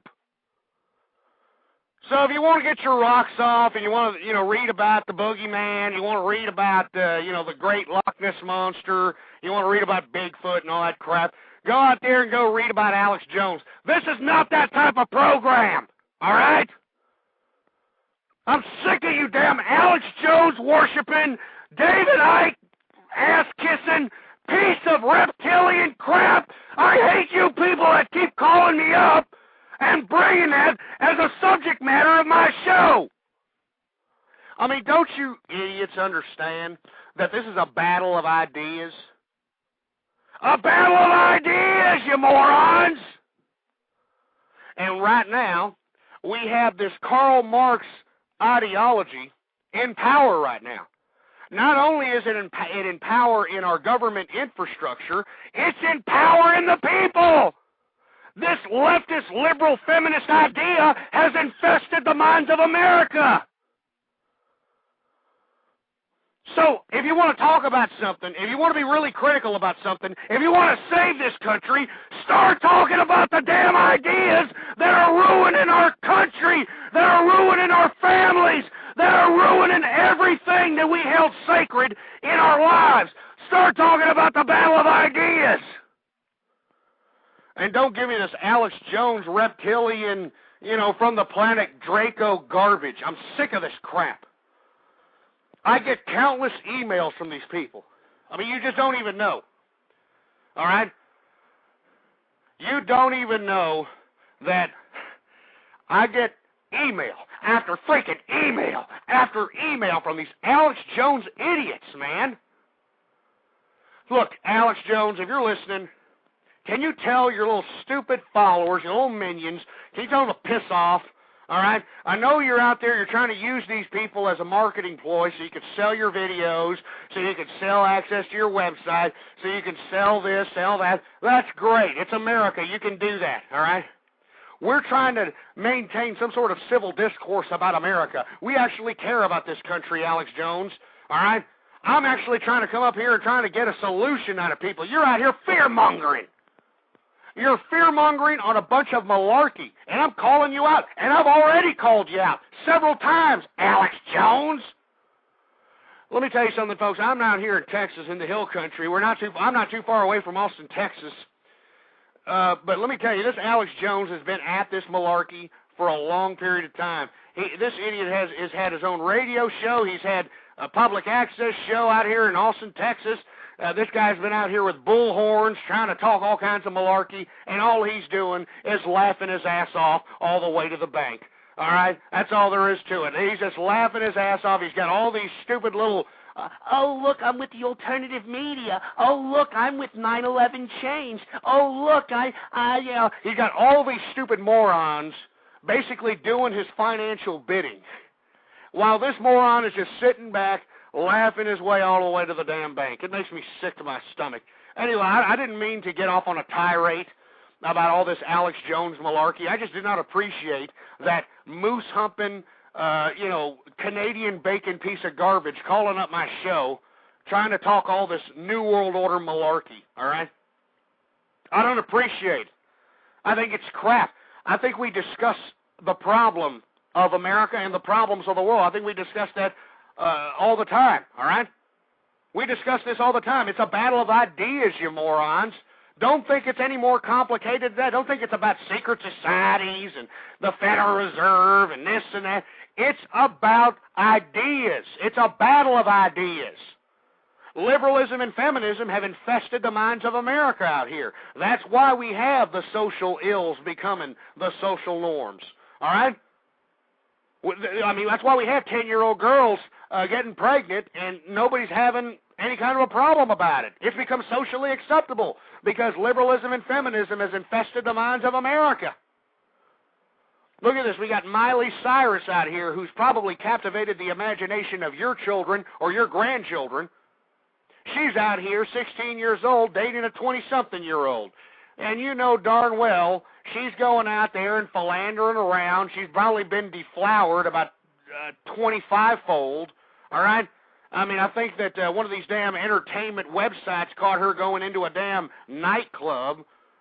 So if you want to get your rocks off and you want to, read about the boogeyman, you want to read about, the great Loch Ness Monster, you want to read about Bigfoot and all that crap, go out there and go read about Alex Jones. This is not that type of program, all right? I'm sick of you damn Alex Jones worshiping, David Icke ass-kissing, piece of reptilian crap. I hate you people that keep calling me up and bringing that as a subject matter of my show. I mean, don't you idiots understand that this is a battle of ideas? A battle of ideas, you morons! And right now, we have this Karl Marx ideology in power right now. Not only is it in power in our government infrastructure, it's in power in the people! This leftist, liberal, feminist idea has infested the minds of America. So, if you want to talk about something, if you want to be really critical about something, if you want to save this country, start talking about the damn ideas that are ruining our country, that are ruining our families, that are ruining everything that we held sacred in our lives. Start talking about the battle of ideas. And don't give me this Alex Jones reptilian, from the planet Draco garbage. I'm sick of this crap. I get countless emails from these people. I mean, you just don't even know. All right? You don't even know that I get email after freaking email after email from these Alex Jones idiots, man. Look, Alex Jones, if you're listening, can you tell your little stupid followers, your little minions, can you tell them to piss off? All right? I know you're out there, you're trying to use these people as a marketing ploy so you can sell your videos, so you can sell access to your website, so you can sell this, sell that. That's great. It's America. You can do that, all right? We're trying to maintain some sort of civil discourse about America. We actually care about this country, Alex Jones, all right? I'm actually trying to come up here and trying to get a solution out of people. You're out here fear-mongering. You're fear-mongering on a bunch of malarkey, and I'm calling you out, and I've already called you out several times, Alex Jones. Let me tell you something, folks. I'm out here in Texas in the hill country. I'm not too far away from Austin, Texas. But let me tell you, this Alex Jones has been at this malarkey for a long period of time. This idiot has had his own radio show. He's had a public access show out here in Austin, Texas. This guy's been out here with bullhorns trying to talk all kinds of malarkey, and all he's doing is laughing his ass off all the way to the bank. All right? That's all there is to it. He's just laughing his ass off. He's got all these stupid little, oh, look, I'm with the alternative media. Oh, look, I'm with 9/11 Change. Oh, look, he's got all these stupid morons basically doing his financial bidding, while this moron is just sitting back, laughing his way all the way to the damn bank. It makes me sick to my stomach. Anyway, I didn't mean to get off on a tirade about all this Alex Jones malarkey. I just did not appreciate that moose-humping, Canadian bacon piece of garbage calling up my show, trying to talk all this New World Order malarkey, all right? I don't appreciate it. I think it's crap. I think we discuss the problem of America and the problems of the world. I think we discuss that all the time, all right? We discuss this all the time. It's a battle of ideas, you morons. Don't think it's any more complicated than that. Don't think it's about secret societies and the Federal Reserve and this and that. It's about ideas. It's a battle of ideas. Liberalism and feminism have infested the minds of America out here. That's why we have the social ills becoming the social norms, all right? I mean, that's why we have 10-year-old girls getting pregnant, and nobody's having any kind of a problem about it. It's become socially acceptable because liberalism and feminism has infested the minds of America. Look at this. We got Miley Cyrus out here who's probably captivated the imagination of your children or your grandchildren. She's out here, 16 years old, dating a 20-something-year-old. And you know darn well she's going out there and philandering around. She's probably been deflowered about 25-fold, all right? I mean, I think that one of these damn entertainment websites caught her going into a damn nightclub.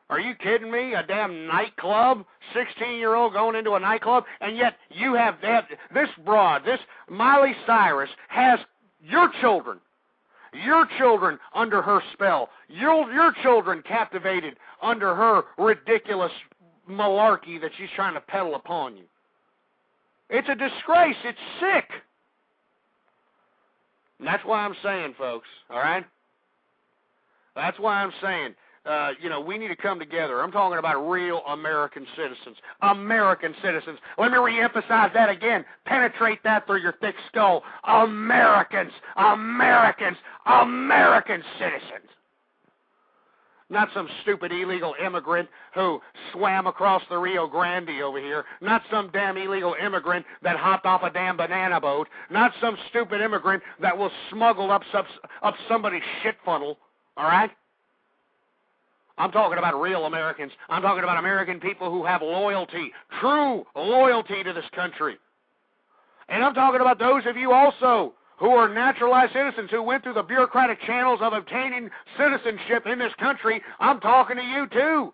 Are you kidding me? A damn nightclub? 16-year-old going into a nightclub? And yet you have this broad, this Miley Cyrus has your children under her spell, your children captivated under her ridiculous malarkey that she's trying to peddle upon you. It's a disgrace. It's sick. And that's why I'm saying, folks, all right? That's why I'm saying, we need to come together. I'm talking about real American citizens. American citizens. Let me reemphasize that again. Penetrate that through your thick skull. Americans. American citizens. Not some stupid illegal immigrant who swam across the Rio Grande over here. Not some damn illegal immigrant that hopped off a damn banana boat. Not some stupid immigrant that was smuggled up somebody's shit funnel. All right? I'm talking about real Americans. I'm talking about American people who have loyalty, true loyalty to this country. And I'm talking about those of you also who are naturalized citizens who went through the bureaucratic channels of obtaining citizenship in this country, I'm talking to you too.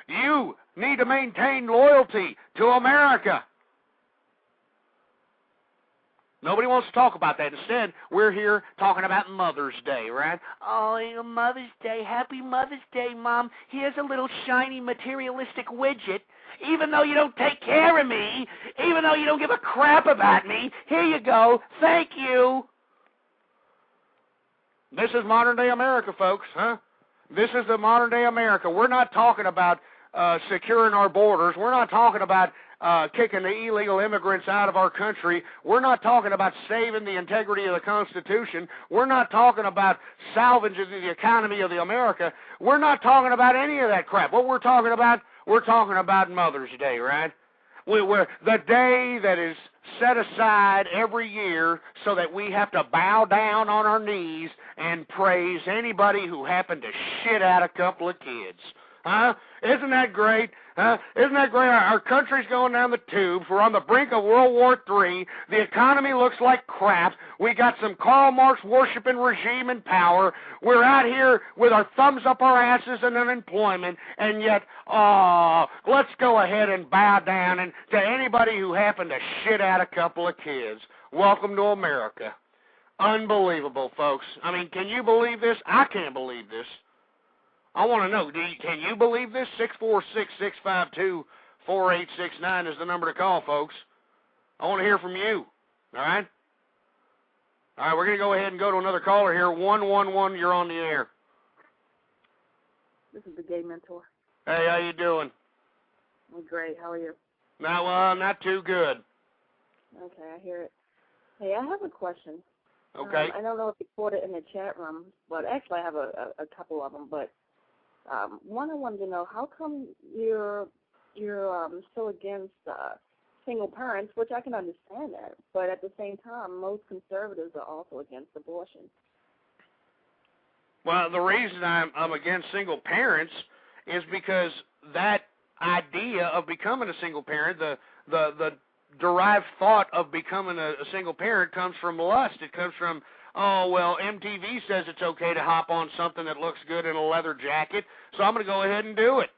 You need to maintain loyalty to America. Nobody wants to talk about that. Instead, we're here talking about Mother's Day, right? Oh, Mother's Day. Happy Mother's Day, Mom. Here's a little shiny materialistic widget. Even though you don't take care of me, even though you don't give a crap about me, here you go. Thank you. This is modern-day America, folks, huh? This is the modern-day America. We're not talking about securing our borders. We're not talking about kicking the illegal immigrants out of our country. We're not talking about saving the integrity of the Constitution. We're not talking about salvaging the economy of the America. We're not talking about any of that crap. What we're talking about Mother's Day, right? We're the day that is set aside every year so that we have to bow down on our knees and praise anybody who happened to shit out a couple of kids. Huh? Isn't that great? Isn't that great? Our country's going down the tubes. We're on the brink of World War III. The economy looks like crap. We got some Karl Marx worshiping regime in power. We're out here with our thumbs up our asses in unemployment, and yet, let's go ahead and bow down and to anybody who happened to shit out a couple of kids. Welcome to America. Unbelievable, folks. I mean, can you believe this? I can't believe this. I want to know, can you believe this? 646-652-4869 is the number to call, folks. I want to hear from you, all right? All right, we're going to go ahead and go to another caller here. 111, you're on the air. This is the Gay Mentor. Hey, how you doing? I'm great. How are you? Not too good. Okay, I hear it. Hey, I have a question. Okay. I don't know if you put it in the chat room, but actually I have a couple of them, but one I wanted to know, how come you're so against single parents, which I can understand that, but at the same time, most conservatives are also against abortion. Well, the reason I'm against single parents is because that idea of becoming a single parent, the derived thought of becoming a single parent comes from lust. It comes from, oh, well, MTV says it's okay to hop on something that looks good in a leather jacket, so I'm going to go ahead and do it.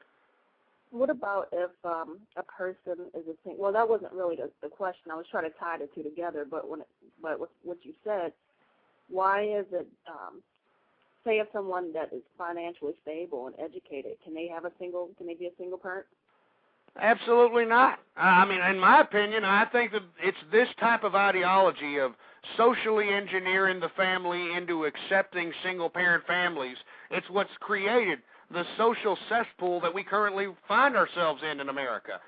What about if a person is a single? Well, that wasn't really the question. I was trying to tie the two together, but with what you said, why is it, say if someone that is financially stable and educated, can they be a single parent? Absolutely not. I mean, in my opinion, I think that it's this type of ideology of socially engineering the family into accepting single-parent families. It's what's created the social cesspool that we currently find ourselves in America.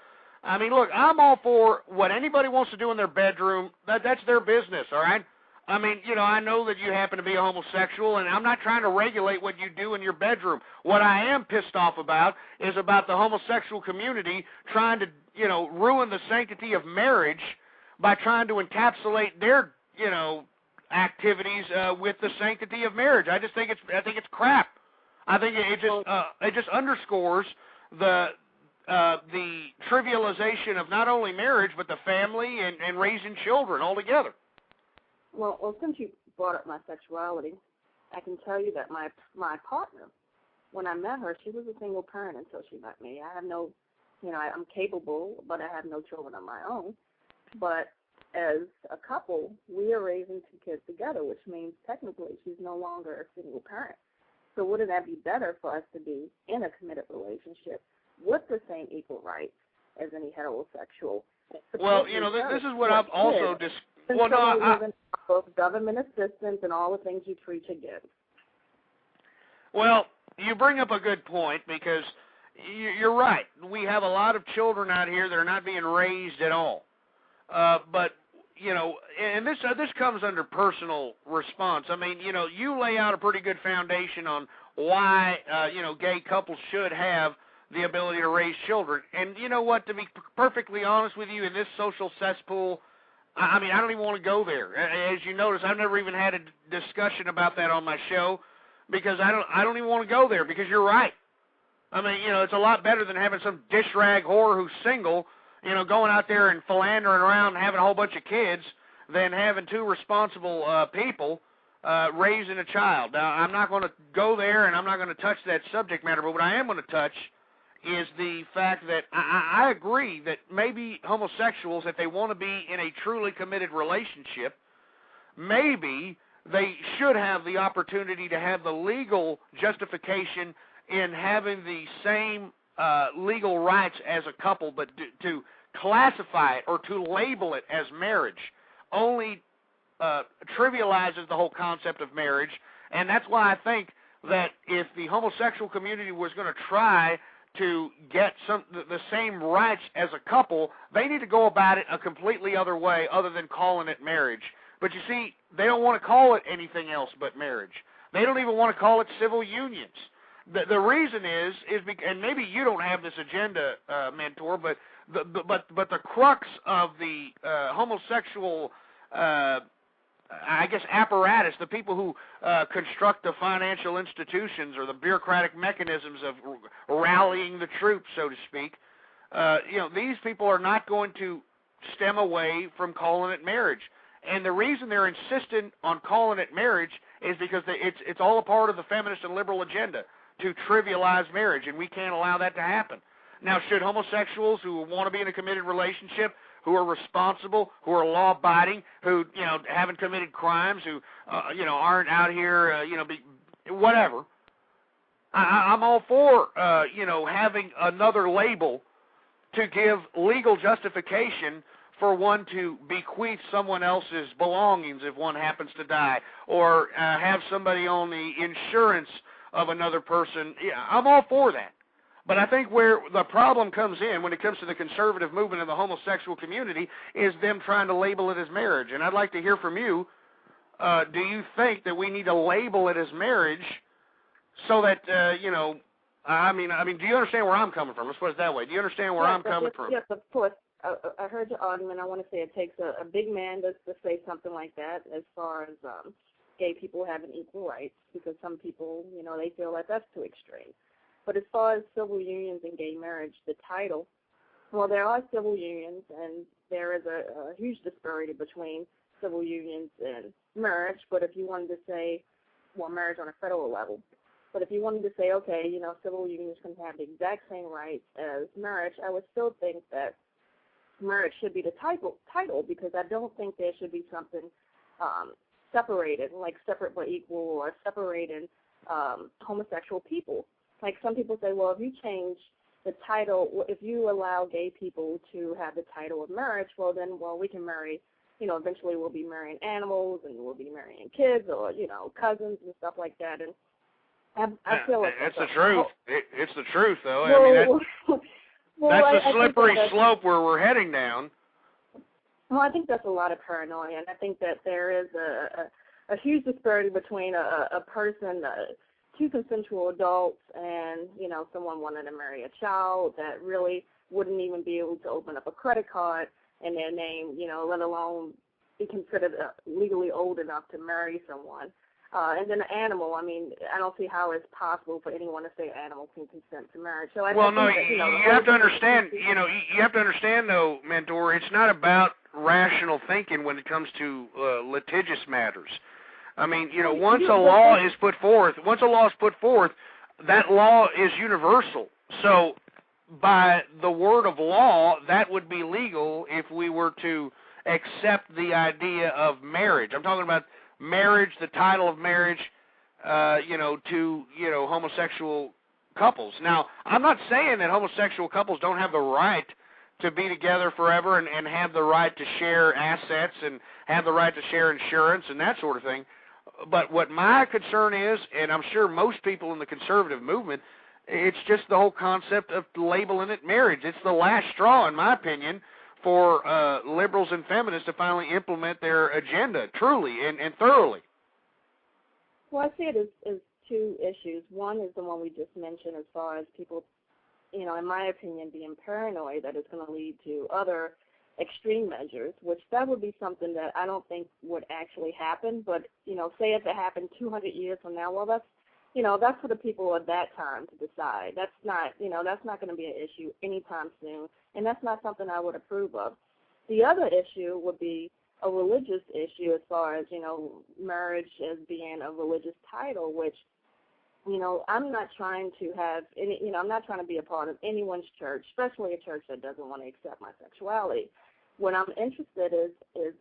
I mean, look, I'm all for what anybody wants to do in their bedroom. That's their business, all right? I mean, you know, I know that you happen to be a homosexual, and I'm not trying to regulate what you do in your bedroom. What I am pissed off about is about the homosexual community trying to, you know, ruin the sanctity of marriage by trying to encapsulate their, you know, activities with the sanctity of marriage. I think it's crap. I think it just underscores the trivialization of not only marriage but the family and raising children altogether. Well, since you brought up my sexuality, I can tell you that my partner, when I met her, she was a single parent until she met me. I have no, you know, I'm capable, but I have no children of my own. But as a couple, we are raising two kids together, which means technically she's no longer a single parent. So wouldn't that be better for us to be in a committed relationship with the same equal rights as any heterosexual? Well, you know, this is what I've also both government assistance and all the things you preach against. Well, you bring up a good point because you're right. We have a lot of children out here that are not being raised at all. But, you know, and this comes under personal response. I mean, you know, you lay out a pretty good foundation on why, you know, gay couples should have the ability to raise children. And you know what, to be perfectly honest with you, in this social cesspool, I mean, I don't even want to go there. As you notice, I've never even had a discussion about that on my show because I don't even want to go there because you're right. I mean, you know, it's a lot better than having some dish rag whore who's single, you know, going out there and philandering around and having a whole bunch of kids than having two responsible people raising a child. Now, I'm not going to go there, and I'm not going to touch that subject matter, but what I am going to touch is the fact that I agree that maybe homosexuals, if they want to be in a truly committed relationship, maybe they should have the opportunity to have the legal justification in having the same legal rights as a couple, but to classify it or to label it as marriage only trivializes the whole concept of marriage. And that's why I think that if the homosexual community was going to try to get the same rights as a couple, they need to go about it a completely other way other than calling it marriage. But you see, they don't want to call it anything else but marriage. They don't even want to call it civil unions. The reason is because, and maybe you don't have this agenda, Mentor, but the crux of the homosexual, I guess, apparatus, the people who construct the financial institutions or the bureaucratic mechanisms of rallying the troops, so to speak, these people are not going to stem away from calling it marriage. And the reason they're insistent on calling it marriage is because it's all a part of the feminist and liberal agenda to trivialize marriage, and we can't allow that to happen. Now, should homosexuals who want to be in a committed relationship, who are responsible, who are law-abiding, who haven't committed crimes, who aren't out here, whatever, I'm all for having another label to give legal justification for one to bequeath someone else's belongings if one happens to die, or have somebody on the insurance of another person. Yeah, I'm all for that. But I think where the problem comes in when it comes to the conservative movement in the homosexual community is them trying to label it as marriage. And I'd like to hear from you. Do you think that we need to label it as marriage so that, do you understand where I'm coming from? Let's put it that way. Do you understand where I'm coming from? Yes, of course. I heard your argument. I want to say it takes a big man to say something like that as far as gay people having equal rights, because some people, they feel like that's too extreme. But as far as civil unions and gay marriage, the title, well, there are civil unions, and there is a huge disparity between civil unions and marriage. But if you wanted to say, well, marriage on a federal level, but if you wanted to say, okay, civil unions can have the exact same rights as marriage, I would still think that marriage should be the title, because I don't think there should be something separated, like separate but equal, or separating homosexual people. Like some people say, well, if you change the title, if you allow gay people to have the title of marriage, then we can marry, eventually we'll be marrying animals, and we'll be marrying kids, or, cousins and stuff like that. And I feel like that's the truth. It's the truth, though. That's a slippery slope where we're heading down. Well, I think that's a lot of paranoia, and I think that there is a huge disparity between a person, two consensual adults, and, someone wanting to marry a child that really wouldn't even be able to open up a credit card in their name, let alone be considered legally old enough to marry someone. And then an animal, I don't see how it's possible for anyone to say an animal can consent to marriage. So you have to understand, you have to understand, though, Mentor, it's not about rational thinking when it comes to litigious matters. Once a law is put forth, that law is universal. So by the word of law, that would be legal if we were to accept the idea of marriage. I'm talking about marriage, the title of marriage, to homosexual couples. Now, I'm not saying that homosexual couples don't have the right to be together forever and have the right to share assets and have the right to share insurance and that sort of thing. But what my concern is, and I'm sure most people in the conservative movement, it's just the whole concept of labeling it marriage. It's the last straw, in my opinion, for liberals and feminists to finally implement their agenda truly and thoroughly. Well, I see it as two issues. One is the one we just mentioned as far as people, in my opinion, being paranoid that it's going to lead to other extreme measures, which that would be something that I don't think would actually happen. But, say if it happened 200 years from now, well, that's for the people at that time to decide. That's not going to be an issue anytime soon, and that's not something I would approve of. The other issue would be a religious issue as far as, marriage as being a religious title, which, I'm not trying to have any, I'm not trying to be a part of anyone's church, especially a church that doesn't want to accept my sexuality. What I'm interested is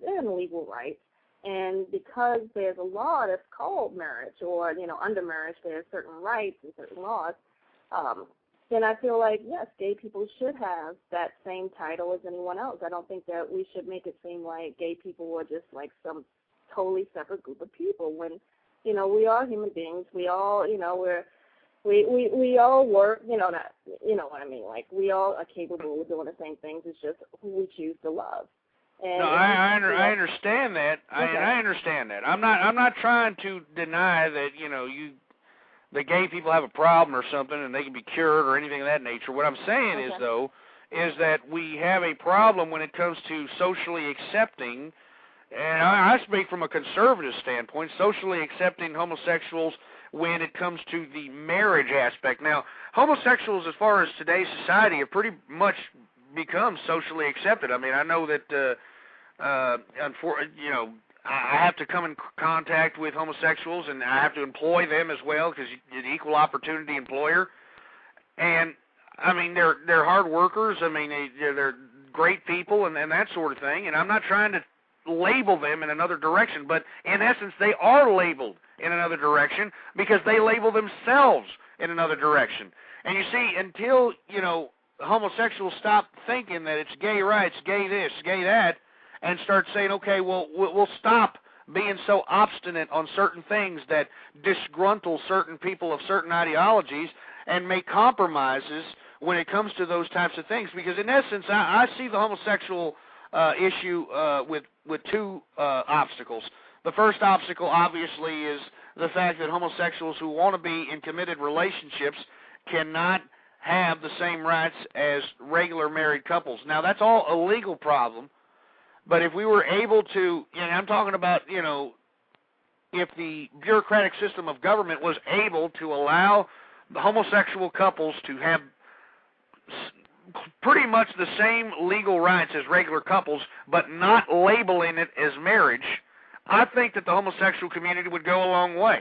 in legal rights. And because there's a law that's called marriage, or, under marriage there's certain rights and certain laws, then I feel like, yes, gay people should have that same title as anyone else. I don't think that we should make it seem like gay people are just like some totally separate group of people when, we are human beings. We all, we all work, not, what I mean, like we all are capable of doing the same things. It's just who we choose to love. And no, I understand that. Okay. I understand that. I'm not trying to deny that, the gay people have a problem or something and they can be cured or anything of that nature. What I'm saying Okay. is, though, is that we have a problem when it comes to socially accepting, and I speak from a conservative standpoint, socially accepting homosexuals when it comes to the marriage aspect. Now, homosexuals, as far as today's society, have pretty much become socially accepted. I mean, I know that, I have to come in contact with homosexuals, and I have to employ them as well because you're an equal opportunity employer. And I mean, they're hard workers. I mean, they're great people and that sort of thing. And I'm not trying to label them in another direction, but in essence, they are labeled in another direction because they label themselves in another direction. And you see, until homosexuals stop thinking that it's gay rights, gay this, gay that, and start saying, okay, well, we'll stop being so obstinate on certain things that disgruntle certain people of certain ideologies and make compromises when it comes to those types of things. Because in essence, I see the homosexual issue with two obstacles. The first obstacle, obviously, is the fact that homosexuals who want to be in committed relationships cannot have the same rights as regular married couples. Now, that's all a legal problem. But if we were able to, I'm talking about, if the bureaucratic system of government was able to allow the homosexual couples to have pretty much the same legal rights as regular couples, but not labeling it as marriage, I think that the homosexual community would go a long way.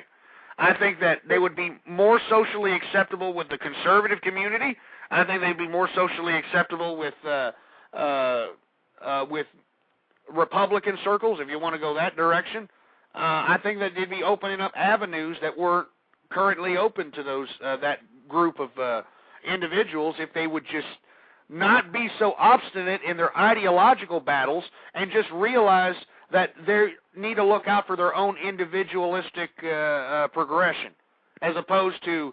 I think that they would be more socially acceptable with the conservative community. I think they'd be more socially acceptable with Republican circles, if you want to go that direction. I think that they'd be opening up avenues that weren't currently open to those that group of individuals if they would just not be so obstinate in their ideological battles and just realize that they need to look out for their own individualistic progression as opposed to,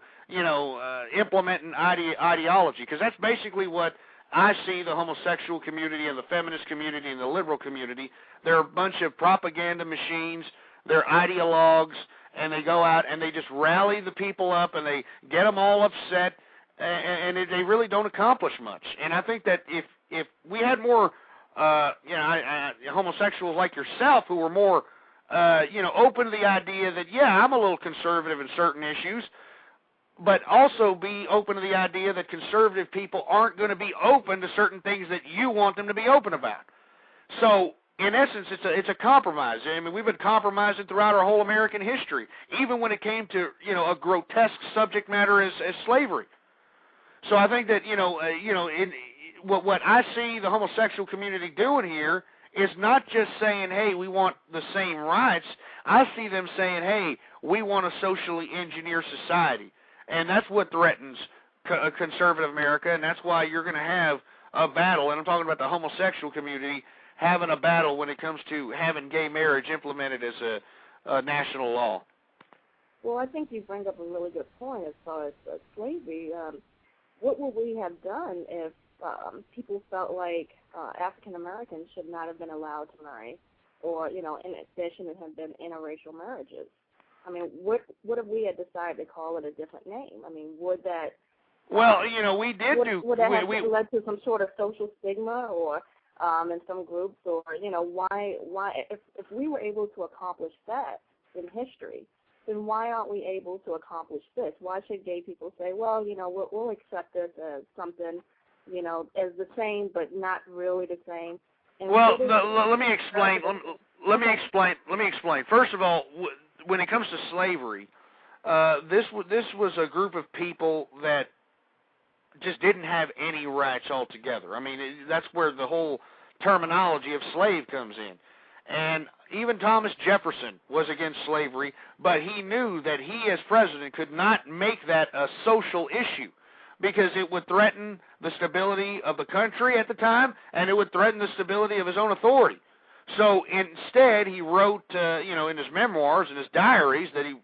implementing ideology. Because that's basically what I see the homosexual community and the feminist community and the liberal community. They're a bunch of propaganda machines. They're ideologues, and they go out and they just rally the people up and they get them all upset, and they really don't accomplish much. And I think that if we had more, homosexuals like yourself who were more, open to the idea that, yeah, I'm a little conservative in certain issues, but also be open to the idea that conservative people aren't going to be open to certain things that you want them to be open about. So, in essence, it's a compromise. I mean, we've been compromising throughout our whole American history, even when it came to, a grotesque subject matter as slavery. So I think that, what I see the homosexual community doing here is not just saying, hey, we want the same rights. I see them saying, hey, we want to socially engineer society. And that's what threatens conservative America, and that's why you're going to have a battle, and I'm talking about the homosexual community having a battle when it comes to having gay marriage implemented as a national law. Well, I think you bring up a really good point as far as slavery. What would we have done if people felt like African Americans should not have been allowed to marry, or, there shouldn't have been interracial marriages? I mean, what if we had decided to call it a different name? I mean, would that... Well, we did Would that have led to some sort of social stigma, or in some groups, or, why if we were able to accomplish that in history, then why aren't we able to accomplish this? Why should gay people say, well, we'll accept this as something, as the same, but not really the same? And well, let me explain. Let me explain. First of all, when it comes to slavery, this was a group of people that just didn't have any rights altogether. I mean, that's where the whole terminology of slave comes in. And even Thomas Jefferson was against slavery, but he knew that he, as president, could not make that a social issue because it would threaten the stability of the country at the time, and it would threaten the stability of his own authority. So instead, he wrote, in his memoirs and his diaries that he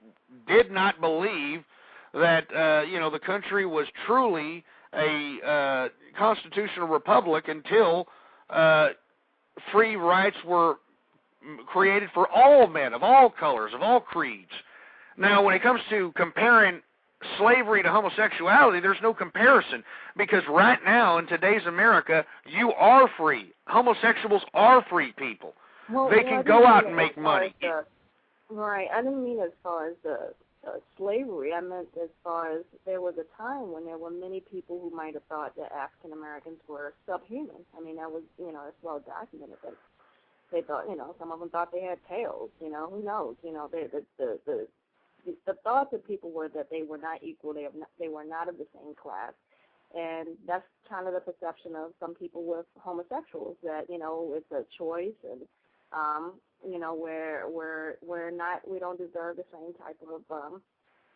did not believe that, the country was truly a constitutional republic until free rights were created for all men of all colors, of all creeds. Now, when it comes to comparing slavery to homosexuality, there's no comparison because right now in today's America, you are free. Homosexuals are free people. Well, they can go out and make money. Right. I didn't mean as far as the slavery. I meant as far as there was a time when there were many people who might have thought that African Americans were subhuman. I mean, that was, it's well documented that they thought, some of them thought they had tails. Who knows? The thoughts of people were that they were not equal. They were not of the same class. And that's kind of the perception of some people with homosexuals, that, it's a choice and, we don't deserve the same type of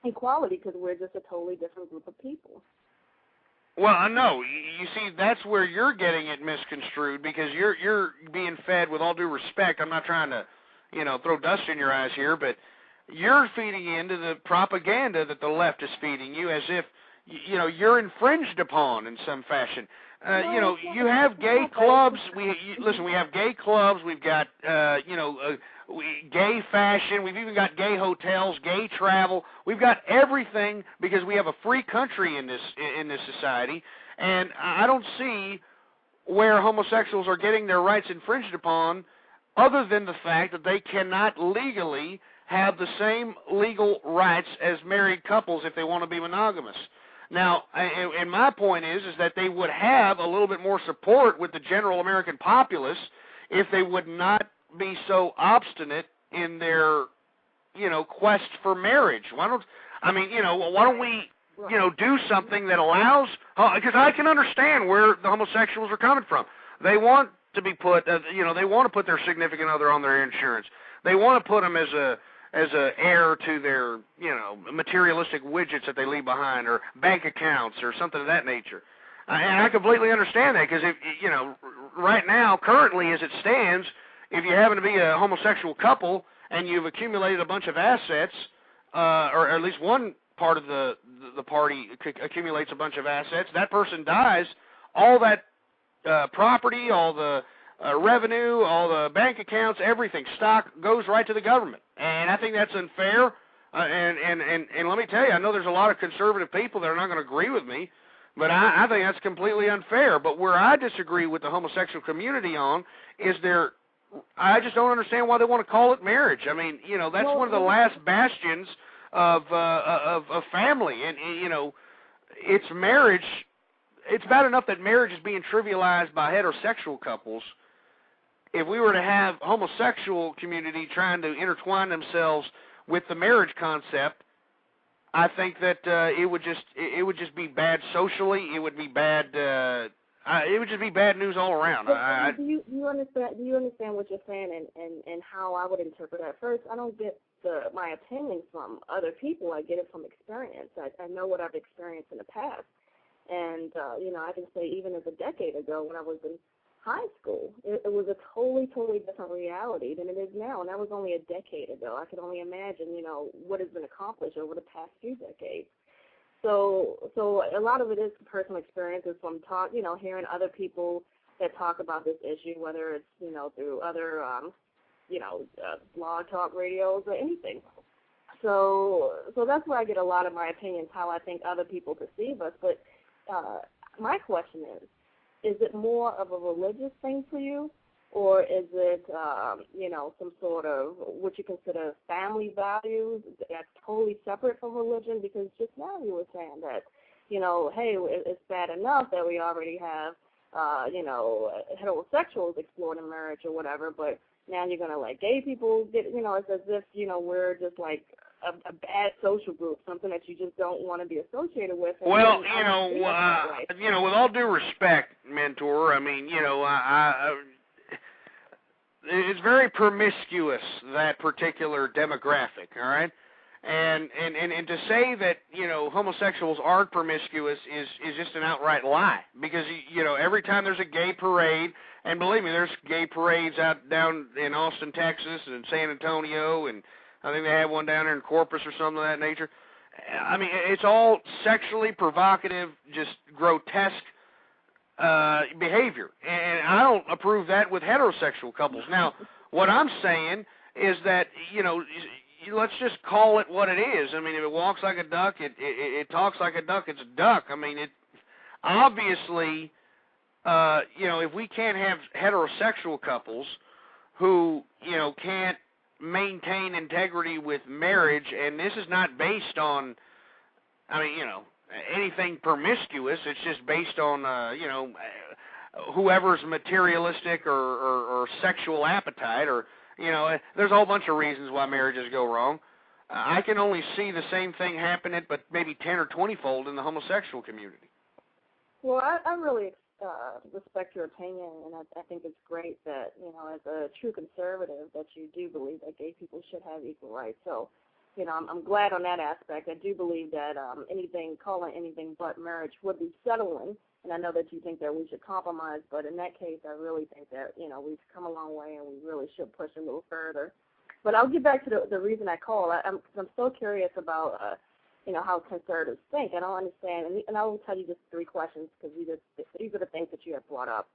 equality because we're just a totally different group of people. Well, I know. You see, that's where you're getting it misconstrued because you're being fed, with all due respect, I'm not trying to, throw dust in your eyes here, but you're feeding into the propaganda that the left is feeding you as if, you're infringed upon in some fashion. You have gay clubs. We have gay clubs. We've got, gay fashion. We've even got gay hotels, gay travel. We've got everything because we have a free country in this society. And I don't see where homosexuals are getting their rights infringed upon, other than the fact that they cannot legally have the same legal rights as married couples if they want to be monogamous. Now, and my point is that they would have a little bit more support with the general American populace if they would not be so obstinate in their, quest for marriage. Why don't we, do something that allows, because I can understand where the homosexuals are coming from. They want to be put, they want to put their significant other on their insurance. They want to put them as a heir to their, materialistic widgets that they leave behind, or bank accounts, or something of that nature. And I completely understand that, because if right now, currently as it stands, if you happen to be a homosexual couple and you've accumulated a bunch of assets, or at least one part of the party accumulates a bunch of assets, that person dies, all that property, all the revenue, all the bank accounts, everything, stock, goes right to the government. And I think that's unfair. And let me tell you, I know there's a lot of conservative people that are not going to agree with me, but I think that's completely unfair. But where I disagree with the homosexual community on is I just don't understand why they want to call it marriage. I mean, that's one of the last bastions of family. And it's marriage. It's bad enough that marriage is being trivialized by heterosexual couples. If we were to have homosexual community trying to intertwine themselves with the marriage concept, I think that it would just be bad socially. It would be bad. It would just be bad news all around. Do you understand? Do you understand what you're saying and how I would interpret that? First, I don't get my opinions from other people. I get it from experience. I know what I've experienced in the past. And, I can say even as a decade ago when I was in high school, it was a totally, totally different reality than it is now. And that was only a decade ago. I can only imagine, what has been accomplished over the past few decades. So a lot of it is personal experiences from hearing other people that talk about this issue, whether it's, through other, blog talk radios or anything. So that's where I get a lot of my opinions, how I think other people perceive us. But my question is it more of a religious thing for you, or is it, some sort of what you consider family values that's totally separate from religion? Because just now you were saying that, hey, it's bad enough that we already have heterosexuals explored in marriage or whatever, but now you're going to let gay people get, it's as if, we're just like a bad social group, something that you just don't want to be associated with. And well, with all due respect, Mentor, I mean, it's very promiscuous, that particular demographic, all right? And to say that, homosexuals aren't promiscuous is just an outright lie, because, every time there's a gay parade, and believe me, there's gay parades down in Austin, Texas, and San Antonio, and I think they have one down there in Corpus or something of that nature. I mean, it's all sexually provocative, just grotesque behavior, and I don't approve that with heterosexual couples. Now, what I'm saying is that, let's just call it what it is. I mean, if it walks like a duck, it talks like a duck, it's a duck. I mean, it obviously, if we can't have heterosexual couples who, can't maintain integrity with marriage, and this is not based on, anything promiscuous. It's just based on, whoever's materialistic or sexual appetite, or, there's a whole bunch of reasons why marriages go wrong. I can only see the same thing happening, but maybe 10 or 20-fold in the homosexual community. Well, I really respect your opinion, and I think it's great that, as a true conservative, that you do believe that gay people should have equal rights. So, I'm glad on that aspect. I do believe that calling anything but marriage would be settling, and I know that you think that we should compromise, but in that case, I really think that, we've come a long way, and we really should push a little further. But I'll get back to the reason I called. I'm so curious about, how conservatives think. I don't understand, and I will tell you just 3 questions, because these are the things that you have brought up.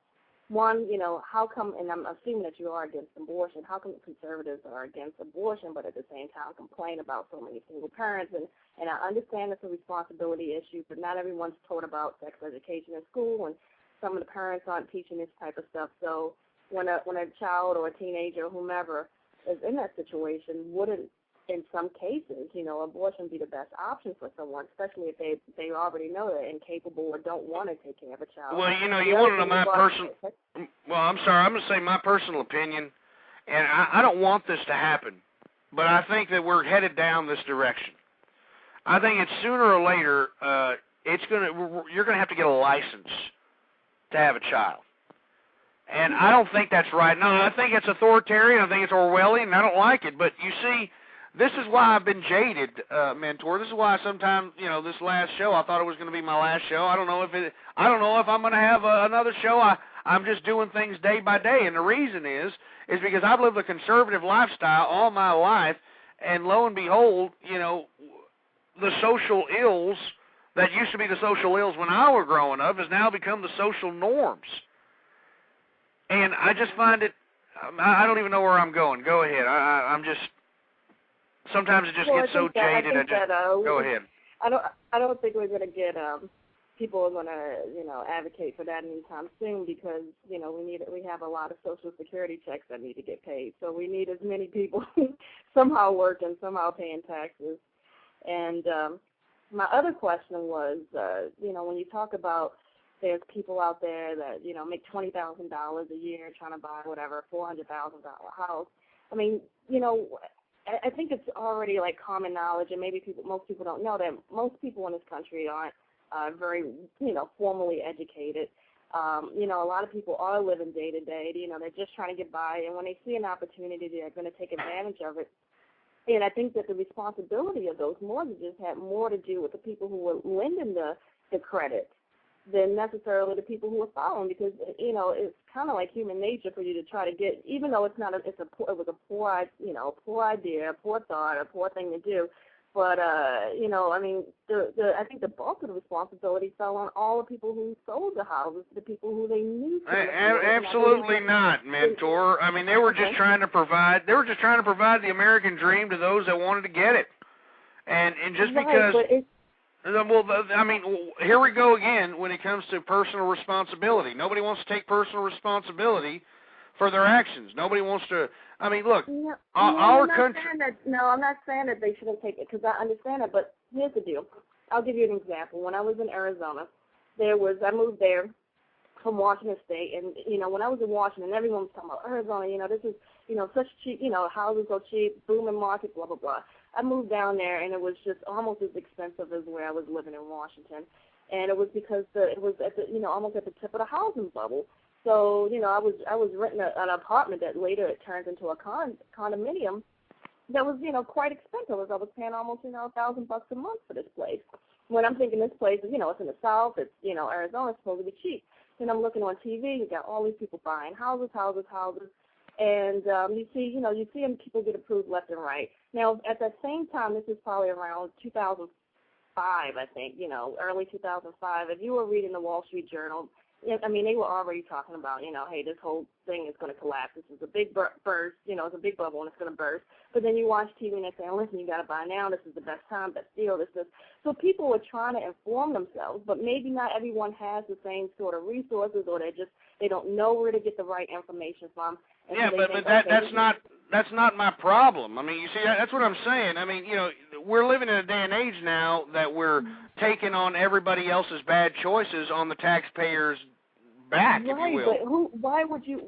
One, how come, and I'm assuming that you are against abortion, how come conservatives are against abortion, but at the same time complain about so many single parents? And I understand it's a responsibility issue, but not everyone's taught about sex education in school, and some of the parents aren't teaching this type of stuff. So when a child or a teenager or whomever is in that situation, wouldn't, in some cases, abortion be the best option for someone, especially if they already know they're incapable or don't want to take care of a child. Well, you want to know my personal... Well, I'm sorry, I'm going to say my personal opinion, and I don't want this to happen, but I think that we're headed down this direction. I think it's sooner or later, you're going to have to get a license to have a child. And I don't think that's right. No, I think it's authoritarian, I think it's Orwellian, and I don't like it, but you see... This is why I've been jaded, Mentor. This is why sometimes, this last show, I thought it was going to be my last show. I don't know if I'm going to have another show. I'm just doing things day by day, and the reason is because I've lived a conservative lifestyle all my life, and lo and behold, the social ills that used to be the social ills when I was growing up has now become the social norms. And I just find it, I don't even know where I'm going. Go ahead. I'm just... Sometimes it just gets so jaded. Go ahead. I don't think we're going to get people are going to advocate for that anytime soon, because we have a lot of Social Security checks that need to get paid. So we need as many people somehow working, somehow paying taxes. And my other question was, when you talk about there's people out there that make $20,000 a year trying to buy whatever $400,000 house. I mean, I think it's already like common knowledge, and maybe most people don't know that most people in this country aren't very, formally educated. A lot of people are living day to day. They're just trying to get by, and when they see an opportunity, they're going to take advantage of it. And I think that the responsibility of those mortgages had more to do with the people who were lending the credit than necessarily the people who are following, because it's kind of like human nature for you to try to get, even though it was a poor idea, a poor thought, a poor thing to do. But I think the bulk of the responsibility fell on all the people who sold the houses, the people who they knew. Absolutely not, Mentor. I mean, they were just trying to provide. They were just trying to provide the American dream to those that wanted to get it, and just because. Well, I mean, here we go again when it comes to personal responsibility. Nobody wants to take personal responsibility for their actions. Nobody wants to, I mean, look, our country... I'm not saying that they shouldn't take it, because I understand it, but here's the deal. I'll give you an example. When I was in Arizona, I moved there from Washington State. And, you know, when I was in Washington, everyone was talking about Arizona, you know, this is, you know, such cheap, you know, houses so cheap, booming market, blah, blah, blah. I moved down there, and it was just almost as expensive as where I was living in Washington. And it was because it was at the, you know, almost at the tip of the housing bubble. So, you know, I was renting an apartment that later it turned into a condominium that was, you know, quite expensive. I was paying almost, you know, $1,000 a month for this place. When I'm thinking this place is, you know, it's in the South, it's, you know, Arizona, it's supposed to be cheap. Then I'm looking on TV, you got all these people buying houses, and you see them, people get approved left and right. Now, at that same time, this is probably around 2005, I think, you know, early 2005. If you were reading the Wall Street Journal, I mean, they were already talking about, you know, hey, this whole thing is going to collapse. This is a big burst, you know, it's a big bubble and it's going to burst. But then you watch TV and they're saying, listen, you got to buy now. This is the best time, best deal, this. So people were trying to inform themselves, but maybe not everyone has the same sort of resources, or they don't know where to get the right information from. Yeah, but that's not my problem. I mean, you see, that's what I'm saying. I mean, you know, we're living in a day and age now that we're taking on everybody else's bad choices on the taxpayers' back, right, if you will. But why would you,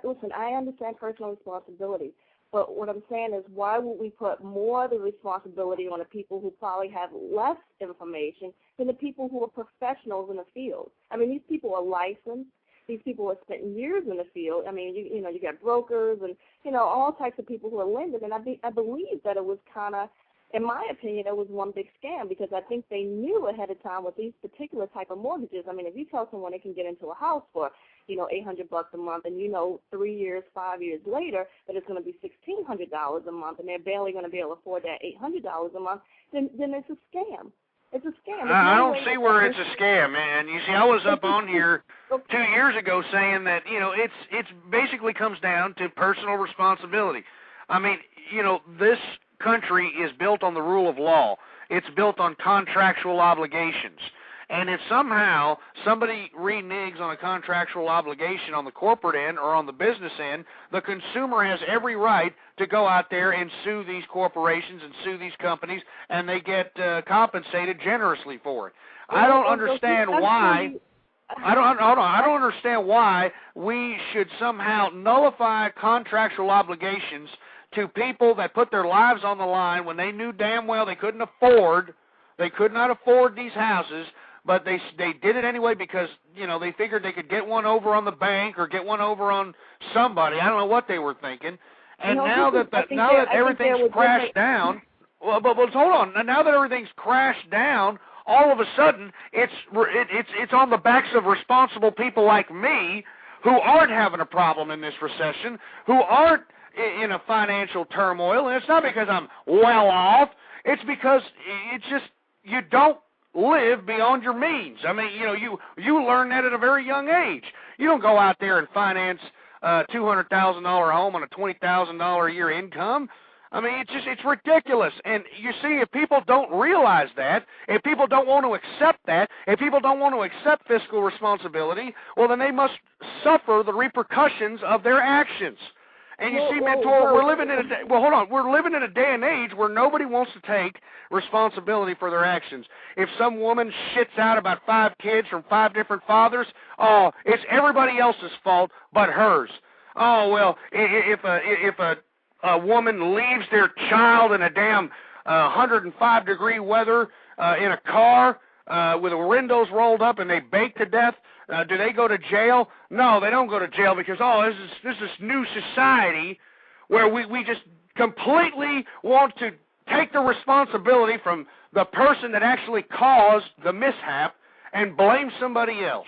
listen, I understand personal responsibility, but what I'm saying is, why would we put more of the responsibility on the people who probably have less information than the people who are professionals in the field? I mean, these people are licensed. These people have spent years in the field. I mean, you know, you got brokers and, you know, all types of people who are lenders. And I believe that it was kind of, in my opinion, it was one big scam, because I think they knew ahead of time with these particular type of mortgages. I mean, if you tell someone they can get into a house for, you know, $800 a month, and you know 3 years, 5 years later that it's going to be $1,600 a month, and they're barely going to be able to afford that $800 a month, then it's a scam. It's a scam. I don't see where it's a scam, man. You see, I was up on here 2 years ago saying that, you know, it's basically comes down to personal responsibility. I mean, you know, this country is built on the rule of law. It's built on contractual obligations. And if somehow somebody reneges on a contractual obligation on the corporate end or on the business end, the consumer has every right to go out there and sue these corporations and sue these companies, and they get compensated generously for it. I don't understand why. I don't understand why we should somehow nullify contractual obligations to people that put their lives on the line when they knew damn well they could not afford these houses. But they did it anyway because, you know, they figured they could get one over on the bank or get one over on somebody. I don't know what they were thinking. And now that everything's crashed down, well, but hold on. Now that everything's crashed down, all of a sudden it's on the backs of responsible people like me who aren't having a problem in this recession, who aren't in a financial turmoil. And it's not because I'm well off. It's because it's just you don't live beyond your means. I mean, you know, you learn that at a very young age. You don't go out there and finance a $200,000 home on a $20,000 a year income. I mean, it's ridiculous. And you see, if people don't realize that, if people don't want to accept that, if people don't want to accept fiscal responsibility, well, then they must suffer the repercussions of their actions. And you see, Mentor, we're living in a day and age where nobody wants to take responsibility for their actions. If some woman shits out about 5 kids from 5 different fathers, oh, it's everybody else's fault but hers. Oh, well, if a woman leaves their child in a damn 105-degree weather in a car with the windows rolled up and they bake to death, do they go to jail? No, they don't go to jail because, this is new society where we just completely want to take the responsibility from the person that actually caused the mishap and blame somebody else.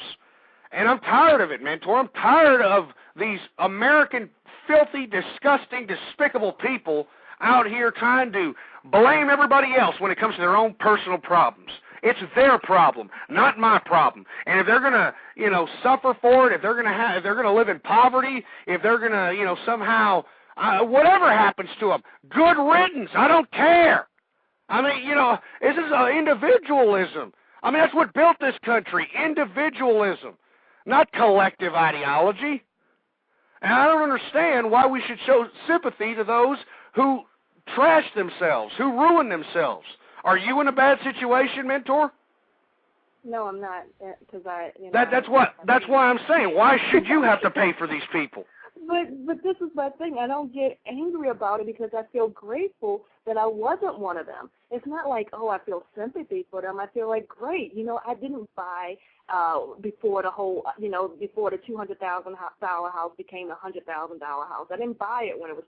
And I'm tired of it, Mentor. I'm tired of these American filthy, disgusting, despicable people out here trying to blame everybody else when it comes to their own personal problems. It's their problem, not my problem. And if they're gonna, you know, suffer for it, if they're gonna live in poverty, if they're gonna, you know, somehow, whatever happens to them, good riddance. I don't care. I mean, you know, this is individualism. I mean, that's what built this country: individualism, not collective ideology. And I don't understand why we should show sympathy to those who trash themselves, who ruin themselves. Are you in a bad situation, Mentor? No, I'm not, because That's why I'm saying, why should you have to pay for these people? But this is my thing. I don't get angry about it because I feel grateful that I wasn't one of them. It's not like, oh, I feel sympathy for them. I feel like, great, I didn't buy before the whole, before the $200,000 house became a $100,000 house. I didn't buy it when it was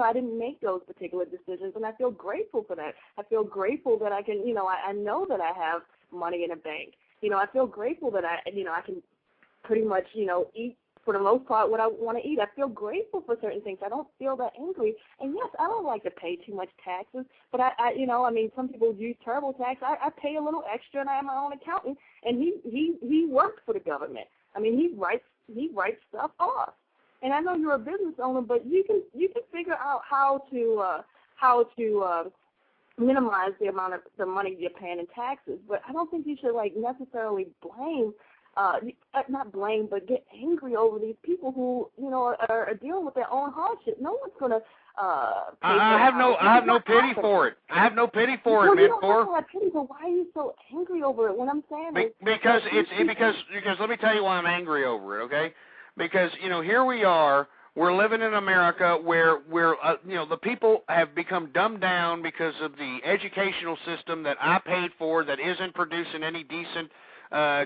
I didn't make those particular decisions, and I feel grateful for that. I feel grateful that I can, I know that I have money in a bank. I feel grateful that I can pretty much, eat for the most part what I want to eat. I feel grateful for certain things. I don't feel that angry. And yes, I don't like to pay too much taxes, but some people use TurboTax. I pay a little extra, and I have my own accountant, and he works for the government. He writes stuff off. And I know you're a business owner, but you can figure out how to minimize the amount of the money you're paying in taxes. But I don't think you should necessarily blame. Not blame, but get angry over these people who, are dealing with their own hardship. No one's going to I have no pity for it. I have no pity for it, Mentor. You don't have pity, but why are you so angry over it? What I'm saying is... Because let me tell you why I'm angry over it, okay? Because, here we are, we're living in America where the people have become dumbed down because of the educational system that I paid for that isn't producing any decent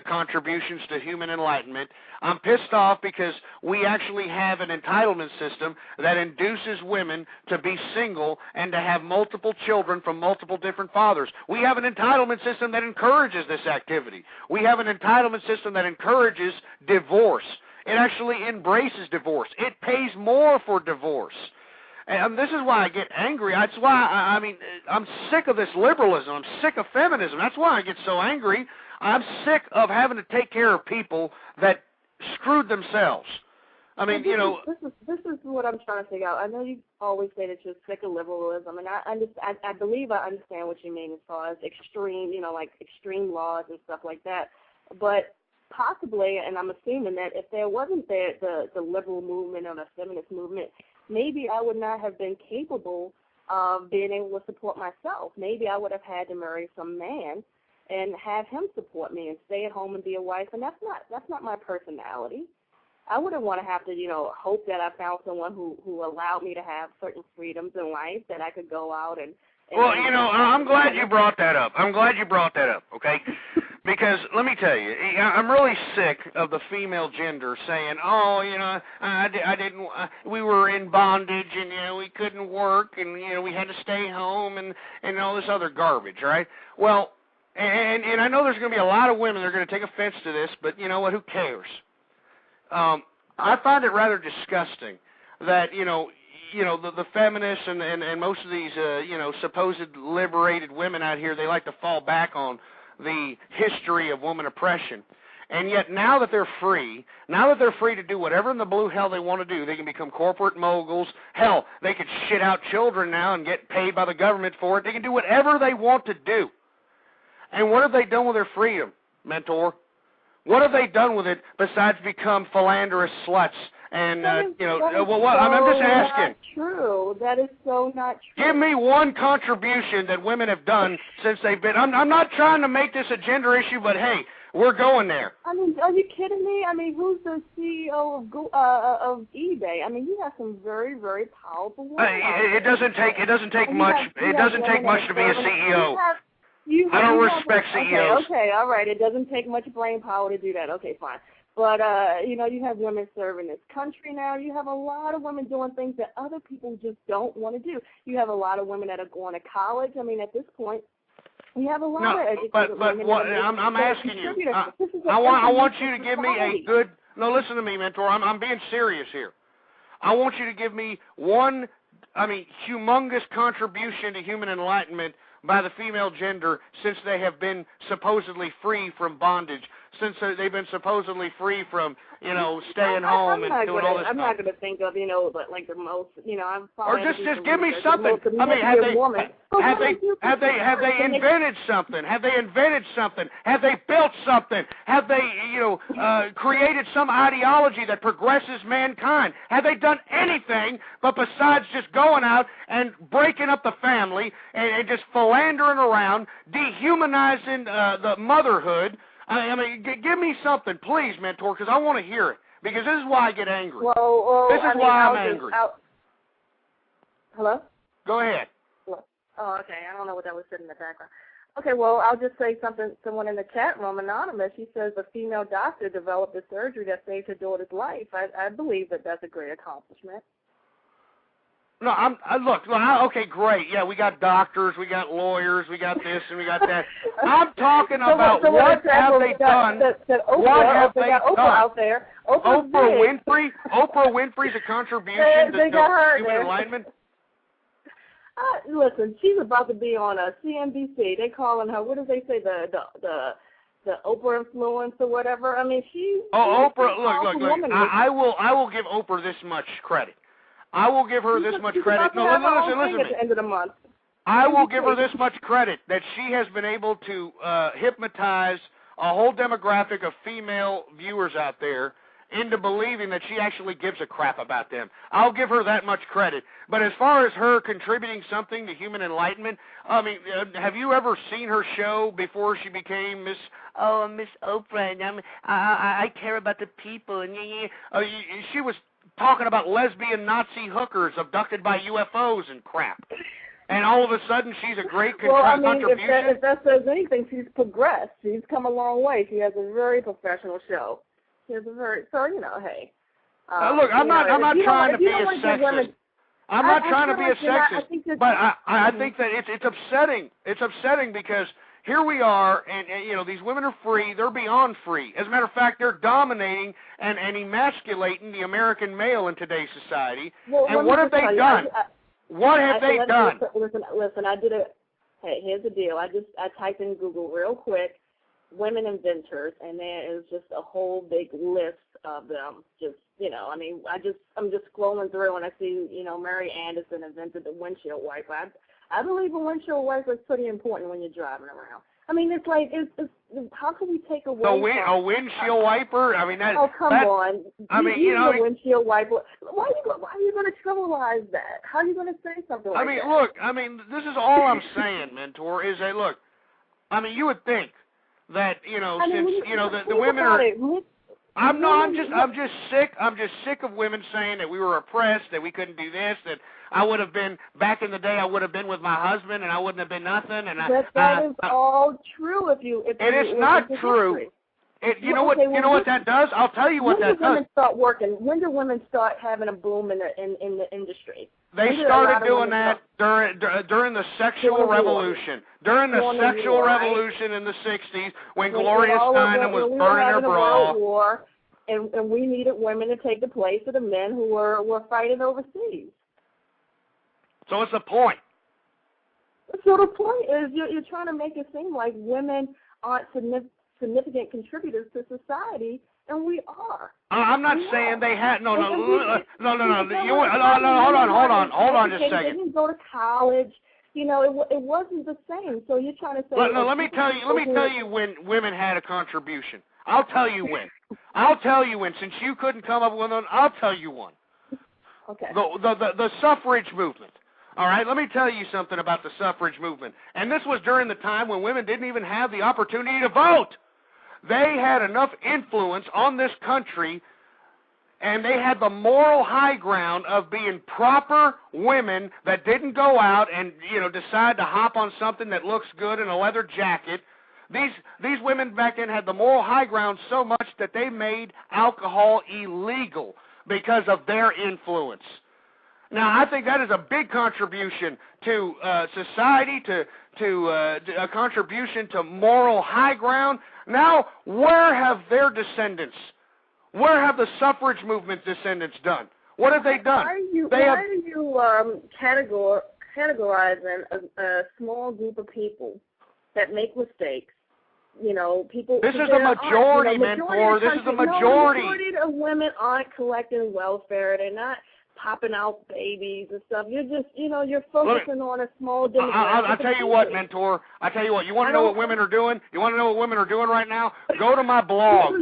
contributions to human enlightenment. I'm pissed off because we actually have an entitlement system that induces women to be single and to have multiple children from multiple different fathers. We have an entitlement system that encourages this activity. We have an entitlement system that encourages divorce. It actually embraces divorce. It pays more for divorce. And this is why I get angry. That's why, I'm sick of this liberalism. I'm sick of feminism. That's why I get so angry. I'm sick of having to take care of people that screwed themselves. This is what I'm trying to figure out. I know you always say that you're sick of liberalism, and I believe I understand what you mean as far as extreme, extreme laws and stuff like that. But possibly, and I'm assuming that if there wasn't the liberal movement or the feminist movement, maybe I would not have been capable of being able to support myself. Maybe I would have had to marry some man and have him support me and stay at home and be a wife, and that's not my personality. I wouldn't want to have to, hope that I found someone who allowed me to have certain freedoms in life, that I could go out and well, I'm glad you brought that up. Okay? Because let me tell you, I'm really sick of the female gender saying, we were in bondage and, we couldn't work and, we had to stay home and all this other garbage, right? Well, and I know there's going to be a lot of women that are going to take offense to this, but you know what, who cares? I find it rather disgusting that, the feminists and most of these, supposed liberated women out here, they like to fall back on the history of woman oppression. And yet now that they're free to do whatever in the blue hell they want to do, they can become corporate moguls. Hell, they could shit out children now and get paid by the government for it. They can do whatever they want to do. And what have they done with their freedom, Mentor? What have they done with it besides become philanderous sluts? And, I'm just asking. Not true. That is so not true. Give me one contribution that women have done since they've been. I'm not trying to make this a gender issue, but hey, we're going there. Are you kidding me? Who's the CEO of eBay? You have some very, very powerful women. It doesn't take much. It doesn't take much to be a CEO. I don't respect CEOs. Okay, all right. It doesn't take much brain power to do that. Okay, fine. But, you have women serving this country now. You have a lot of women doing things that other people just don't want to do. You have a lot of women that are going to college. At this point, you have a lot of educated women. But I'm asking you. I want you to give me a good. No, listen to me, Mentor. I'm being serious here. I want you to give me one, humongous contribution to human enlightenment by the female gender since they have been supposedly free from bondage, since they've been supposedly free from, staying home and doing all this stuff. I'm not going to think of, like the most, I'm or just give me something. Have they invented something? Have they invented something? Have they built something? Have they, created some ideology that progresses mankind? Have they done anything but besides just going out and breaking up the family and just philandering around, dehumanizing the motherhood? I mean, give me something, please, Mentor, because I want to hear it. Because this is why I get angry. Well, this is why I'm angry. Hello? Go ahead. Hello? Oh, okay. I don't know what that was sitting in the background. Okay, well, I'll just say something. Someone in the chat room, Anonymous, she says a female doctor developed a surgery that saved her daughter's life. I believe that that's a great accomplishment. No, look, okay, great. Yeah, we got doctors, we got lawyers, we got this, and we got that. I'm talking about what have they done. What have they done? Out there. Oprah Winfrey's a contribution to human enlightenment. Listen, she's about to be on a CNBC. They calling her, what do they say, the Oprah influence or whatever? I mean, she's Oprah. Look. I will give Oprah this much credit. I will give her this much credit. No, listen. At the end of the month. I will give her this much credit that she has been able to hypnotize a whole demographic of female viewers out there into believing that she actually gives a crap about them. I'll give her that much credit. But as far as her contributing something to human enlightenment, I mean, have you ever seen her show before she became Miss Oprah? And I care about the people. And she was talking about lesbian Nazi hookers abducted by UFOs and crap. And all of a sudden, she's a great contribution. If that says anything, she's progressed. She's come a long way. She has a very professional show. She has a very, so, you know, hey. Look, I'm not trying to be a sexist. I'm not trying to be a sexist, but I think that it's upsetting. It's upsetting because here we are, and you know, these women are free. They're beyond free. As a matter of fact, they're dominating and emasculating the American male in today's society. Well, and what have they done? What have they done? Listen, I did it. Hey, here's the deal. I typed in Google real quick, women inventors, and there is just a whole big list of them. Just, you know, I mean, I'm just scrolling through and I see, you know, Mary Anderson invented the windshield wiper. I believe a windshield wiper is pretty important when you're driving around. I mean, it's like, how can we take away a windshield wiper? I mean, come on. I mean, you know, a windshield wiper. Why are you going to trivialize that? How are you going to say something like that? I mean, look, I mean, this is all I'm saying, Mentor, is that, look, I mean, you would think that, you know, the women are... I'm just sick of women saying that we were oppressed, that we couldn't do this, that I would have been, back in the day, I would have been with my husband and I wouldn't have been nothing. And that is all true if it's not true. You know what that does? I'll tell you what that does. When do women start working? When do women start having a boom in the industry? They started doing that during the sexual revolution. During the sexual revolution in the 60s, when Gloria Steinem was burning her bra. War, and we needed women to take the place of the men who were fighting overseas. So what's the point? So the point is you're trying to make it seem like women aren't significant contributors to society, and we are. I'm not saying they had. No. Hold on just a second. They didn't go to college. You know, it wasn't the same. So you're trying to say. Let me tell you when women had a contribution. I'll tell you when. Since you couldn't come up with one, I'll tell you one. Okay. The suffrage movement. All right, let me tell you something about the suffrage movement. And this was during the time when women didn't even have the opportunity to vote. They had enough influence on this country, and they had the moral high ground of being proper women that didn't go out and, you know, decide to hop on something that looks good in a leather jacket. These women back then had the moral high ground so much that they made alcohol illegal because of their influence. Now, I think that is a big contribution to society, to a contribution to moral high ground. Now, where have their descendants, where have the suffrage movement descendants done? What have they done? Why are you categorizing a small group of people that make mistakes? You know, people. This is a majority, Mentor. This is a majority. The majority of women aren't collecting welfare. They're not popping out babies and stuff. You're just, you know, you're focusing on a small demographic. I'll tell you what, Mentor. I tell you what. You want to know what women are doing? You want to know what women are doing right now? Go to my blog.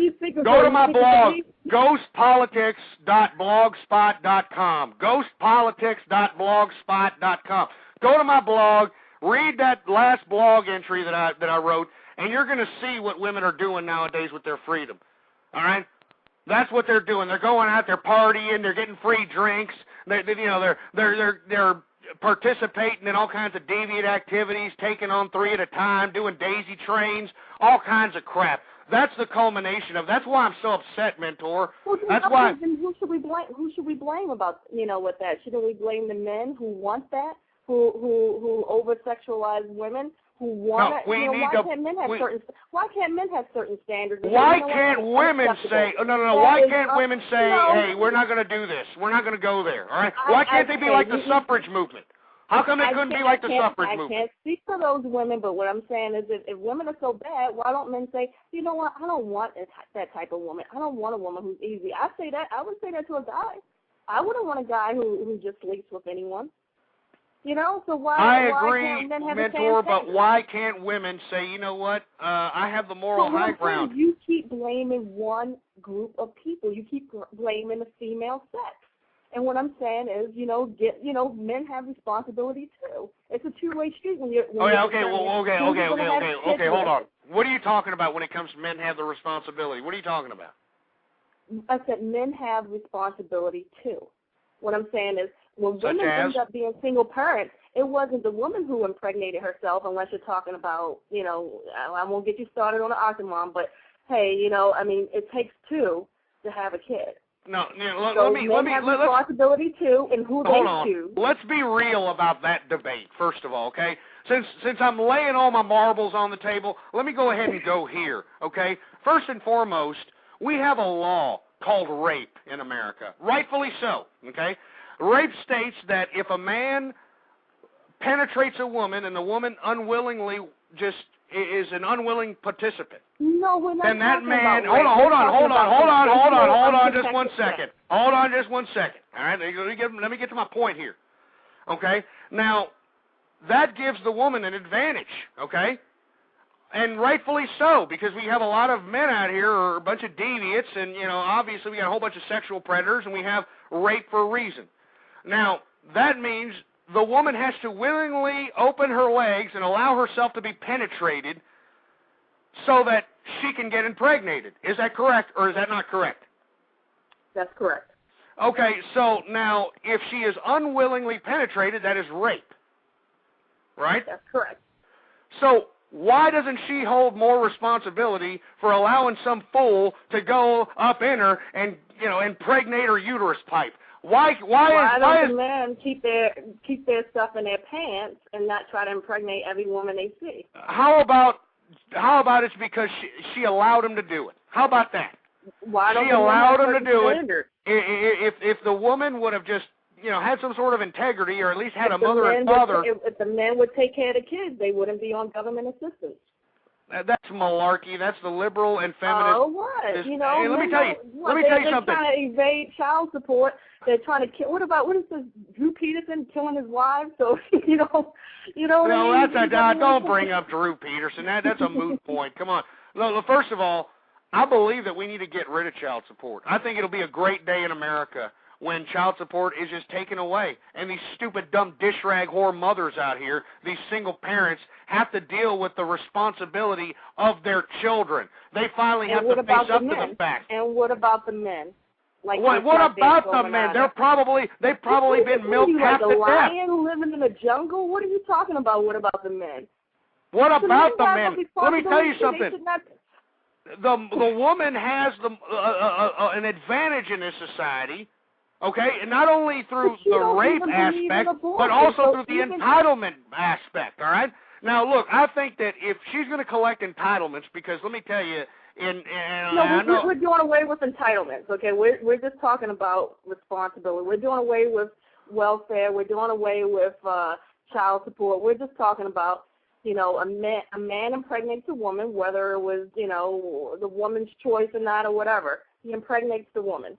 Go to my blog. Ghostpolitics.blogspot.com. Ghostpolitics.blogspot.com. Go to my blog. Read that last blog entry that I wrote, and you're going to see what women are doing nowadays with their freedom. All right? That's what they're doing. They're going out, they're partying, they're getting free drinks. They're participating in all kinds of deviant activities, taking on 3 at a time, doing daisy trains, all kinds of crap. That's the culmination of. That's why I'm so upset, Mentor. Well, that's why. Then who should we blame? Who should we blame about with that? Shouldn't we blame the men who want that, who over sexualize women, who want it? Why can't men have certain standards? Why can't women say? Oh, no. Why can't women say, hey, we're not going to do this. We're not going to go there. All right. Why can't they be like the suffrage movement? How come they couldn't be like the suffrage movement? I can't speak for those women, but what I'm saying is if women are so bad, why don't men say, you know what, I don't want that type of woman. I don't want a woman who's easy. I would say that to a guy. I wouldn't want a guy who just sleeps with anyone. So why can't men have Mentor, the same but why can't women say, you know what, I have the moral high ground? You keep blaming one group of people. You keep blaming the female sex. And what I'm saying is, men have responsibility too. It's a two-way street when you're. Okay, hold on. What are you talking about when it comes to men have the responsibility? What are you talking about? I said men have responsibility too. What I'm saying is, when women end up being single parents, it wasn't the woman who impregnated herself, unless you're talking about, I won't get you started on the oxymoron, but hey, it takes 2 to have a kid. No, let me responsibility too, and who they choose. Let's be real about that debate first of all, okay? Since I'm laying all my marbles on the table, let me go ahead and go here, okay? First and foremost, we have a law called rape in America, rightfully so, okay? Rape states that if a man penetrates a woman and the woman unwillingly just is an unwilling participant. No, we're not. Then that man, hold on just 1 second. Hold on just 1 second. All right, let me get to my point here. Okay? Now, that gives the woman an advantage, okay? And rightfully so, because we have a lot of men out here who are a bunch of deviants, and, obviously we got a whole bunch of sexual predators, and we have rape for a reason. Now, that means the woman has to willingly open her legs and allow herself to be penetrated so that she can get impregnated. Is that correct, or is that not correct? That's correct. Okay, so now, if she is unwillingly penetrated, that is rape, right? That's correct. So why doesn't she hold more responsibility for allowing some fool to go up in her and, impregnate her uterus pipe? Why don't the men keep their stuff in their pants and not try to impregnate every woman they see? How about it's because she allowed him to do it? How about that? Why don't she allowed him to do standard? It? If the woman would have just had some sort of integrity, or at least had a mother and father. If the men would take care of the kids, they wouldn't be on government assistance. That's malarkey. That's the liberal and feminist. Oh, what? Hey, let me tell you something. They're trying to evade child support. They're trying to kill. What is this? Drew Peterson killing his wife? So what I mean? Don't bring up Drew Peterson. That's a moot point. Come on. No, first of all, I believe that we need to get rid of child support. I think it'll be a great day in America when child support is just taken away, and these stupid, dumb, dish rag whore mothers out here, these single parents, have to deal with the responsibility of their children. They finally have to face up to the fact. And what about the men? What about the men? They've probably been milked half to death. Like a lion living in the jungle? What are you talking about? What about the men? What about the men? Let me tell you something. The woman has an advantage in this society. Okay, and not only through the rape aspect, but also through the entitlement aspect, all right? Now, look, I think that if she's going to collect entitlements, because let me tell you, we're doing away with entitlements, okay? We're just talking about responsibility. We're doing away with welfare. We're doing away with child support. We're just talking about, a man impregnates a woman, whether it was, the woman's choice or not or whatever. He impregnates the woman.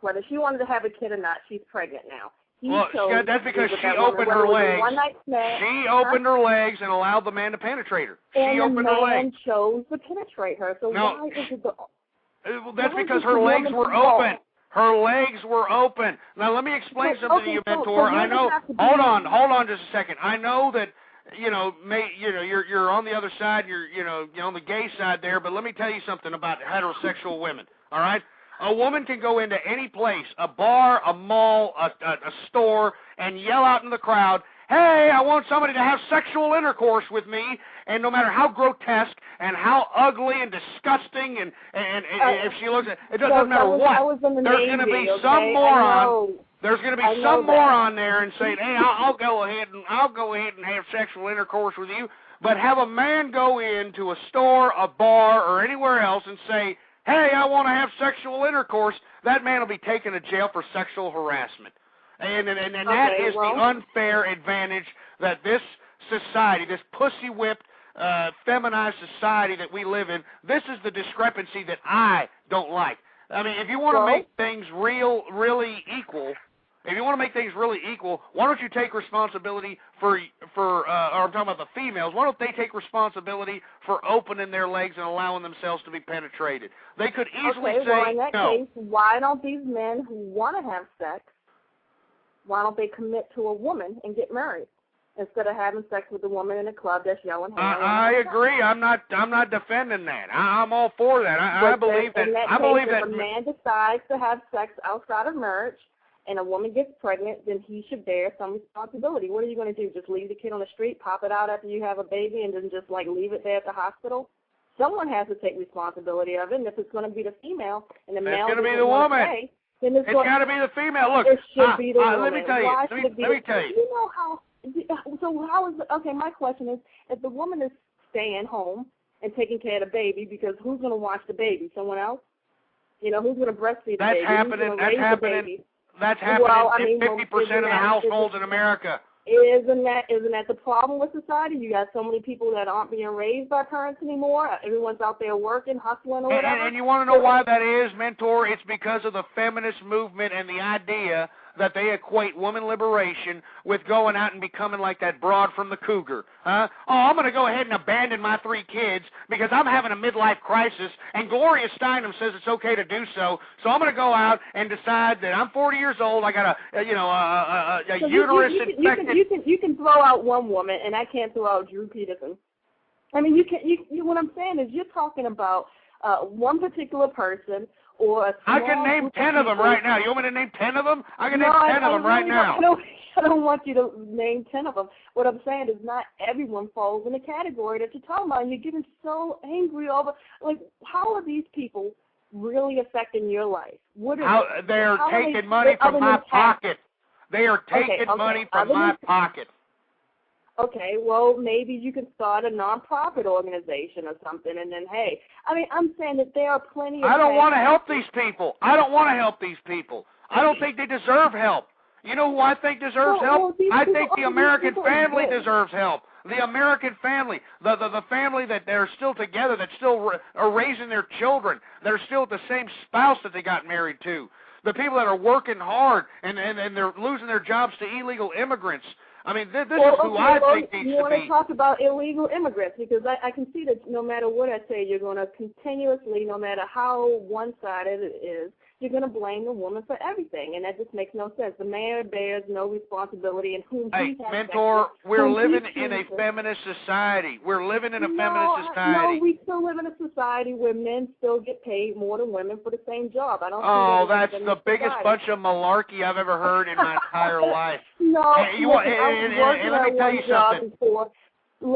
Whether she wanted to have a kid or not, she's pregnant now. That's because she opened her legs. She opened her legs and allowed the man to penetrate her. She opened her legs. And the man chose to penetrate her. So why is it that's because her legs were open. Her legs were open. Now, let me explain something to you, Mentor. I know. Hold on just a second. I know that you're on the other side, you're on the gay side there, but let me tell you something about heterosexual women, all right? A woman can go into any place, a bar, a mall, a store, and yell out in the crowd, hey, I want somebody to have sexual intercourse with me, and no matter how grotesque and how ugly and disgusting and if she looks at it, doesn't matter what, there's going to be some moron. There's going to be some moron there and saying, hey, I'll go ahead and have sexual intercourse with you, but have a man go into a store, a bar, or anywhere else and say, hey, I want to have sexual intercourse, that man will be taken to jail for sexual harassment. And that is the unfair advantage that this society, this pussy-whipped, feminized society that we live in, this is the discrepancy that I don't like. I mean, if you want to make things really equal, why don't you take responsibility for or I'm talking about the females, why don't they take responsibility for opening their legs and allowing themselves to be penetrated? They could easily say, in that case, why don't these men who want to have sex, why don't they commit to a woman and get married instead of having sex with a woman in a club that's yelling? I agree. I'm not defending that. I'm all for that. I believe that. If a man decides to have sex outside of marriage and a woman gets pregnant, then he should bear some responsibility. What are you going to do? Just leave the kid on the street, pop it out after you have a baby, and then just leave it there at the hospital? Someone has to take responsibility of it, and if it's going to be the female and the male, it's going to be the woman. It's got to be the female. Look, it should be the woman. Let me tell you. Let me tell you. You know how? So how is it? Okay, my question is, if the woman is staying home and taking care of the baby, because who's going to watch the baby? Someone else? Who's going to breastfeed the baby? That's happening in 50% of the households in America. Isn't that the problem with society? You got so many people that aren't being raised by parents anymore. Everyone's out there working, hustling, or whatever. And you want to know why that is, Mentor? It's because of the feminist movement and the idea that they equate woman liberation with going out and becoming like that broad from the Cougar. Huh? Oh, I'm going to go ahead and abandon my 3 kids because I'm having a midlife crisis, and Gloria Steinem says it's okay to do so. So I'm going to go out and decide that I'm 40 years old. I got a uterus infected. You can throw out one woman, and I can't throw out Drew Peterson. I mean, what I'm saying is you're talking about one particular person. I can name 10 of them right now. You want me to name 10 of them? I can name 10 of them right now. I don't want you to name 10 of them. What I'm saying is not everyone falls in the category that you're talking about. And you're getting so angry over, how are these people really affecting your life? They're taking money from my pocket. They are taking money from my pocket. Okay, well, maybe you can start a nonprofit organization or something, and then, hey, I'm saying that there are plenty of... I don't want to help these people. I don't think they deserve help. You know who I think deserves help? I think the American family deserves help. The American family, the family that they're still together, that still are raising their children, that are still with the same spouse that they got married to. The people that are working hard and they're losing their jobs to illegal immigrants. I mean, this is who I think needs to be. You want to talk about illegal immigrants, because I can see that no matter what I say, you're going to continuously, no matter how one-sided it is, you're going to blame the woman for everything, and that just makes no sense. The man bears no responsibility, and whom he has Mentor, we're living in a feminist society. We're living in a feminist society. No, we still live in a society where men still get paid more than women for the same job. I don't. Oh, that's the biggest bunch of malarkey I've ever heard in my entire life. No, and let me tell you something.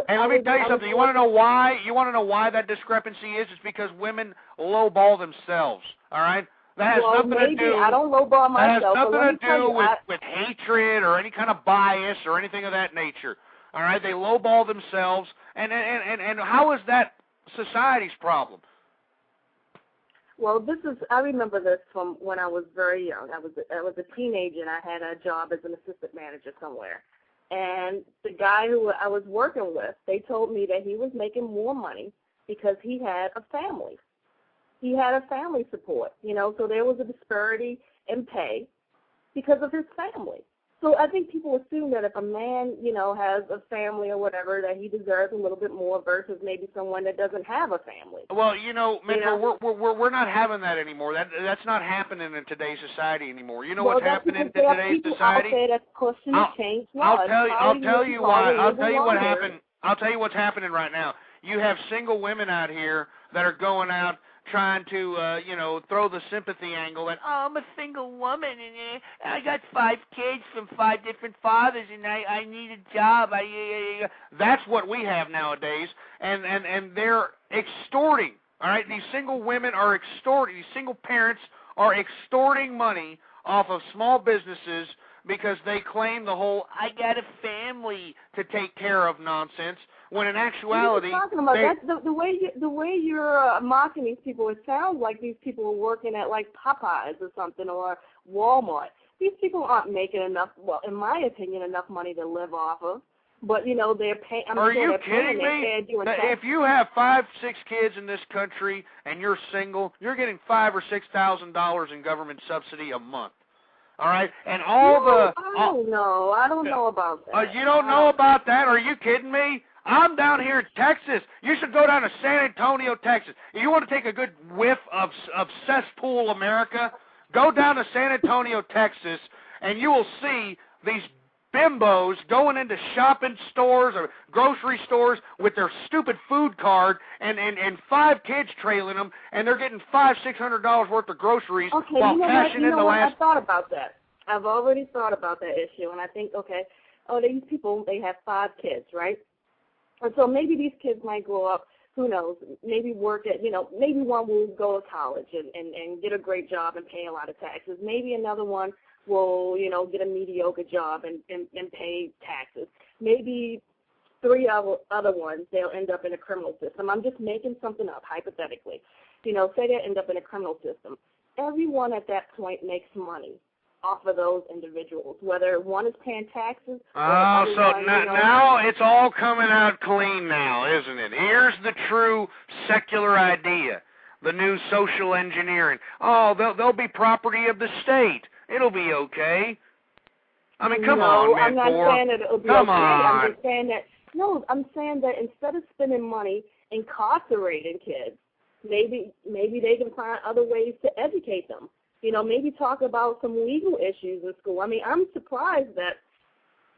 And let me tell you something. You want to know why? You want to know why that discrepancy is? It's because women lowball themselves. All right. That has nothing to do. I don't lowball myself. That has nothing to do with hatred or any kind of bias or anything of that nature. All right. They lowball themselves, and how is that society's problem? Well, I remember this from when I was very young. I was a teenager, and I had a job as an assistant manager somewhere. And the guy who I was working with, they told me that he was making more money because he had a family. He had a family support, so there was a disparity in pay because of his family. So I think people assume that if a man, has a family or whatever, that he deserves a little bit more versus maybe someone that doesn't have a family. Well, Mentor, we're not having that anymore. That's not happening in today's society anymore. You know what's happening in today's society? That's pushing to change laws. I'll tell you why. I'll tell you what happened. I'll tell you what's happening right now. You have single women out here that are going out trying to, throw the sympathy angle that, I'm a single woman and I got 5 kids from 5 different fathers and I need a job. That's what we have nowadays, and they're extorting. All right, these single women are extorting. These single parents are extorting money off of small businesses because they claim the whole "I got a family to take care of" nonsense. When in actuality, talking about that, the way you're mocking these people, it sounds like these people are working at like Popeyes or something or Walmart. These people aren't making enough, well, in my opinion, enough money to live off of. But they're paying. Are you kidding me? If you have 5, 6 kids in this country and you're single, you're getting $5,000 or $6,000 in government subsidy a month. All right, and I don't know about that. You don't know about that? Are you kidding me? I'm down here in Texas. You should go down to San Antonio, Texas. If you want to take a good whiff of cesspool America, go down to San Antonio, Texas, and you will see these bimbos going into shopping stores or grocery stores with their stupid food card and 5 kids trailing them, and they're getting $500-$600 worth of groceries while cashing in the last. I thought about that. I've already thought about that issue, and I think, these people, they have 5 kids, right? And so maybe these kids might grow up, who knows, maybe work at, maybe one will go to college and get a great job and pay a lot of taxes. Maybe another one will, get a mediocre job and pay taxes. Maybe 3 other ones, they'll end up in a criminal system. I'm just making something up, hypothetically. Say they end up in a criminal system. Everyone at that point makes money off of those individuals, whether one is paying taxes. Oh, so now it's all coming out clean now, isn't it? Here's the true secular idea, the new social engineering. Oh, they'll be property of the state. It'll be okay. I mean, come on, I'm not saying that it'll be come okay. on. I'm just saying that, I'm saying that instead of spending money incarcerating kids, maybe they can find other ways to educate them. Maybe talk about some legal issues in school. I mean, I'm surprised that,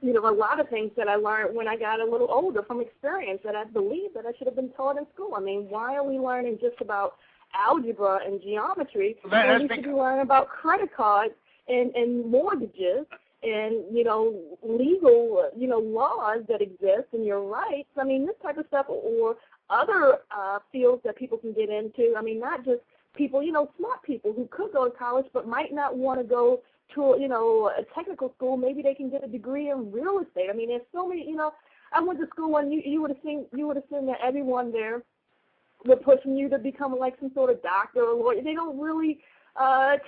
a lot of things that I learned when I got a little older from experience that I believe that I should have been taught in school. I mean, why are we learning just about algebra and geometry when we should be learning about credit cards and mortgages and, legal, laws that exist and your rights? I mean, this type of stuff or other fields that people can get into. I mean, not just people, smart people who could go to college but might not want to go to, a technical school. Maybe they can get a degree in real estate. I mean, there's so many, I went to school and you would have seen that everyone there were pushing you to become like some sort of doctor or lawyer. They don't really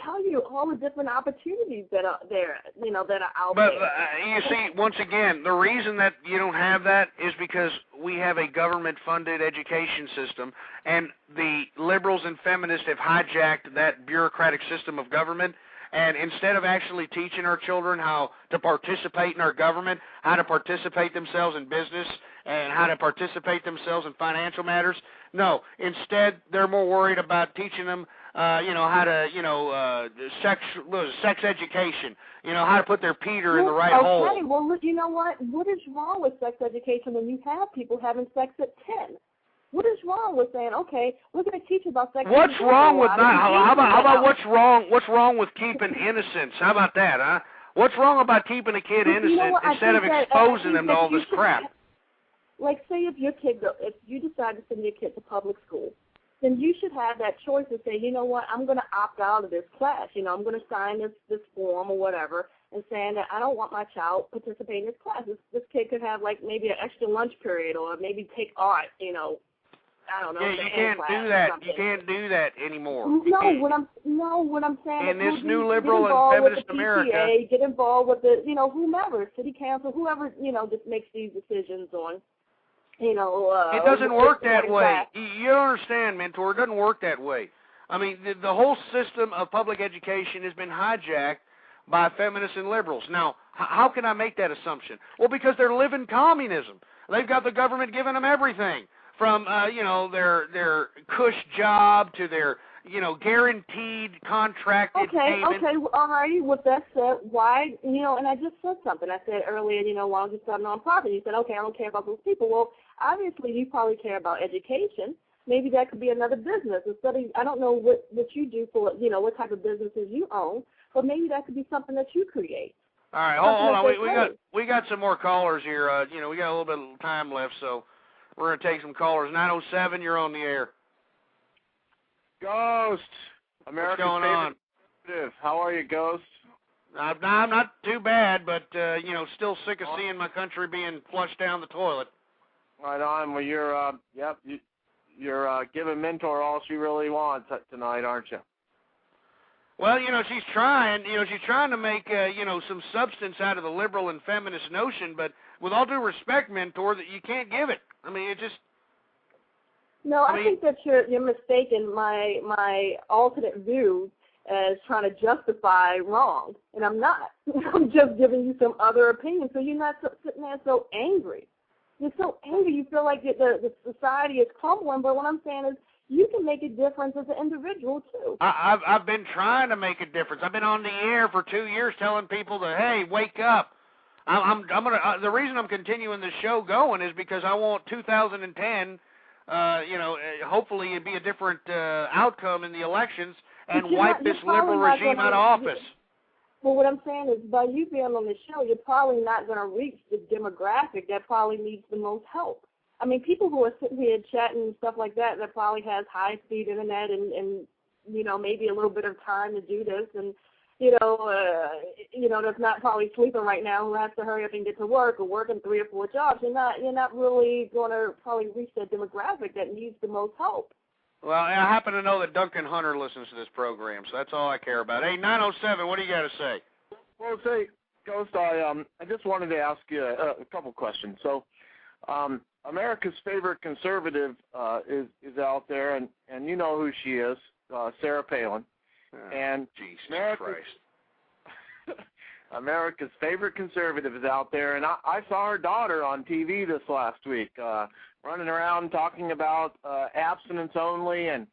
tell you all the different opportunities that are there, that are out there. But you see, once again, the reason that you don't have that is because we have a government-funded education system, and the liberals and feminists have hijacked that bureaucratic system of government. And instead of actually teaching our children how to participate in our government, how to participate themselves in business, and how to participate themselves in financial matters, no. Instead, they're more worried about teaching them, how to, sex education, how to put their Peter in the right hole. Okay, well, look, you know what? What is wrong with sex education when you have people having sex at 10? What is wrong with saying, okay, we're going to teach about sex? What's wrong with that? How about what's wrong with keeping innocence? How about that, huh? What's wrong about keeping a kid innocent instead of exposing them to all this crap? Like, say if you decide to send your kid to public school, then you should have that choice to say, you know what, I'm going to opt out of this class. I'm going to sign this form or whatever and saying that I don't want my child participating in this class. This kid could have, like, maybe an extra lunch period or maybe take art, I don't know. Yeah, you can't do that. You can't do that anymore. No, what I'm saying in this new liberal and feminist America, get involved with the, whomever, city council, whoever, just makes these decisions on, it doesn't work that way. You don't understand, Mentor. It doesn't work that way. I mean, the whole system of public education has been hijacked by feminists and liberals. Now, how can I make that assumption? Well, because they're living communism. They've got the government giving them everything, from their cush job to their guaranteed contracted payment. Okay, all righty. With that said, why, and I just said something. I said earlier, why don't you start a nonprofit? You said, okay, I don't care about those people. Well, obviously you probably care about education. Maybe that could be another business. Instead of, I don't know what you do for, what type of businesses you own, but maybe that could be something that you create. All right, hold on. We got some more callers here. We got a little bit of time left, so we're going to take some callers. 907, you're on the air. Ghost, America's What's going on? Favorite. How are you, Ghost? I'm not too bad, but still sick of seeing my country being flushed down the toilet. Right on. Well, you're giving Mentor all she really wants tonight, aren't you? Well, she's trying. She's trying to make some substance out of the liberal and feminist notion, but with all due respect, Mentor, that you can't give it. I mean, it just. No, I think that you're mistaken my alternate view as trying to justify wrong, and I'm not. I'm just giving you some other opinion, so you're not sitting there so angry. You're so angry. You feel like the society is crumbling, but what I'm saying is you can make a difference as an individual too. I've been trying to make a difference. I've been on the air for 2 years telling people to, hey, wake up. I'm gonna. The reason I'm continuing the show going is because I want 2010. Hopefully it'd be a different outcome in the elections and wipe this liberal regime out of office. Well, what I'm saying is by you being on the show, you're probably not going to reach the demographic that probably needs the most help. I mean, people who are sitting here chatting and stuff like that probably has high-speed internet and maybe a little bit of time to do this, and that's not probably sleeping right now, who has to hurry up and get to work or working 3 or 4 jobs. You're not really going to probably reach that demographic that needs the most help. Well, I happen to know that Duncan Hunter listens to this program, so that's all I care about. Hey, 907, what do you got to say? Well, say, Ghost, I just wanted to ask you a couple questions. So, America's favorite conservative is out there, and you know who she is, Sarah Palin. And Jesus Christ. America's favorite conservative is out there, and I saw her daughter on TV this last week, running around talking about abstinence only and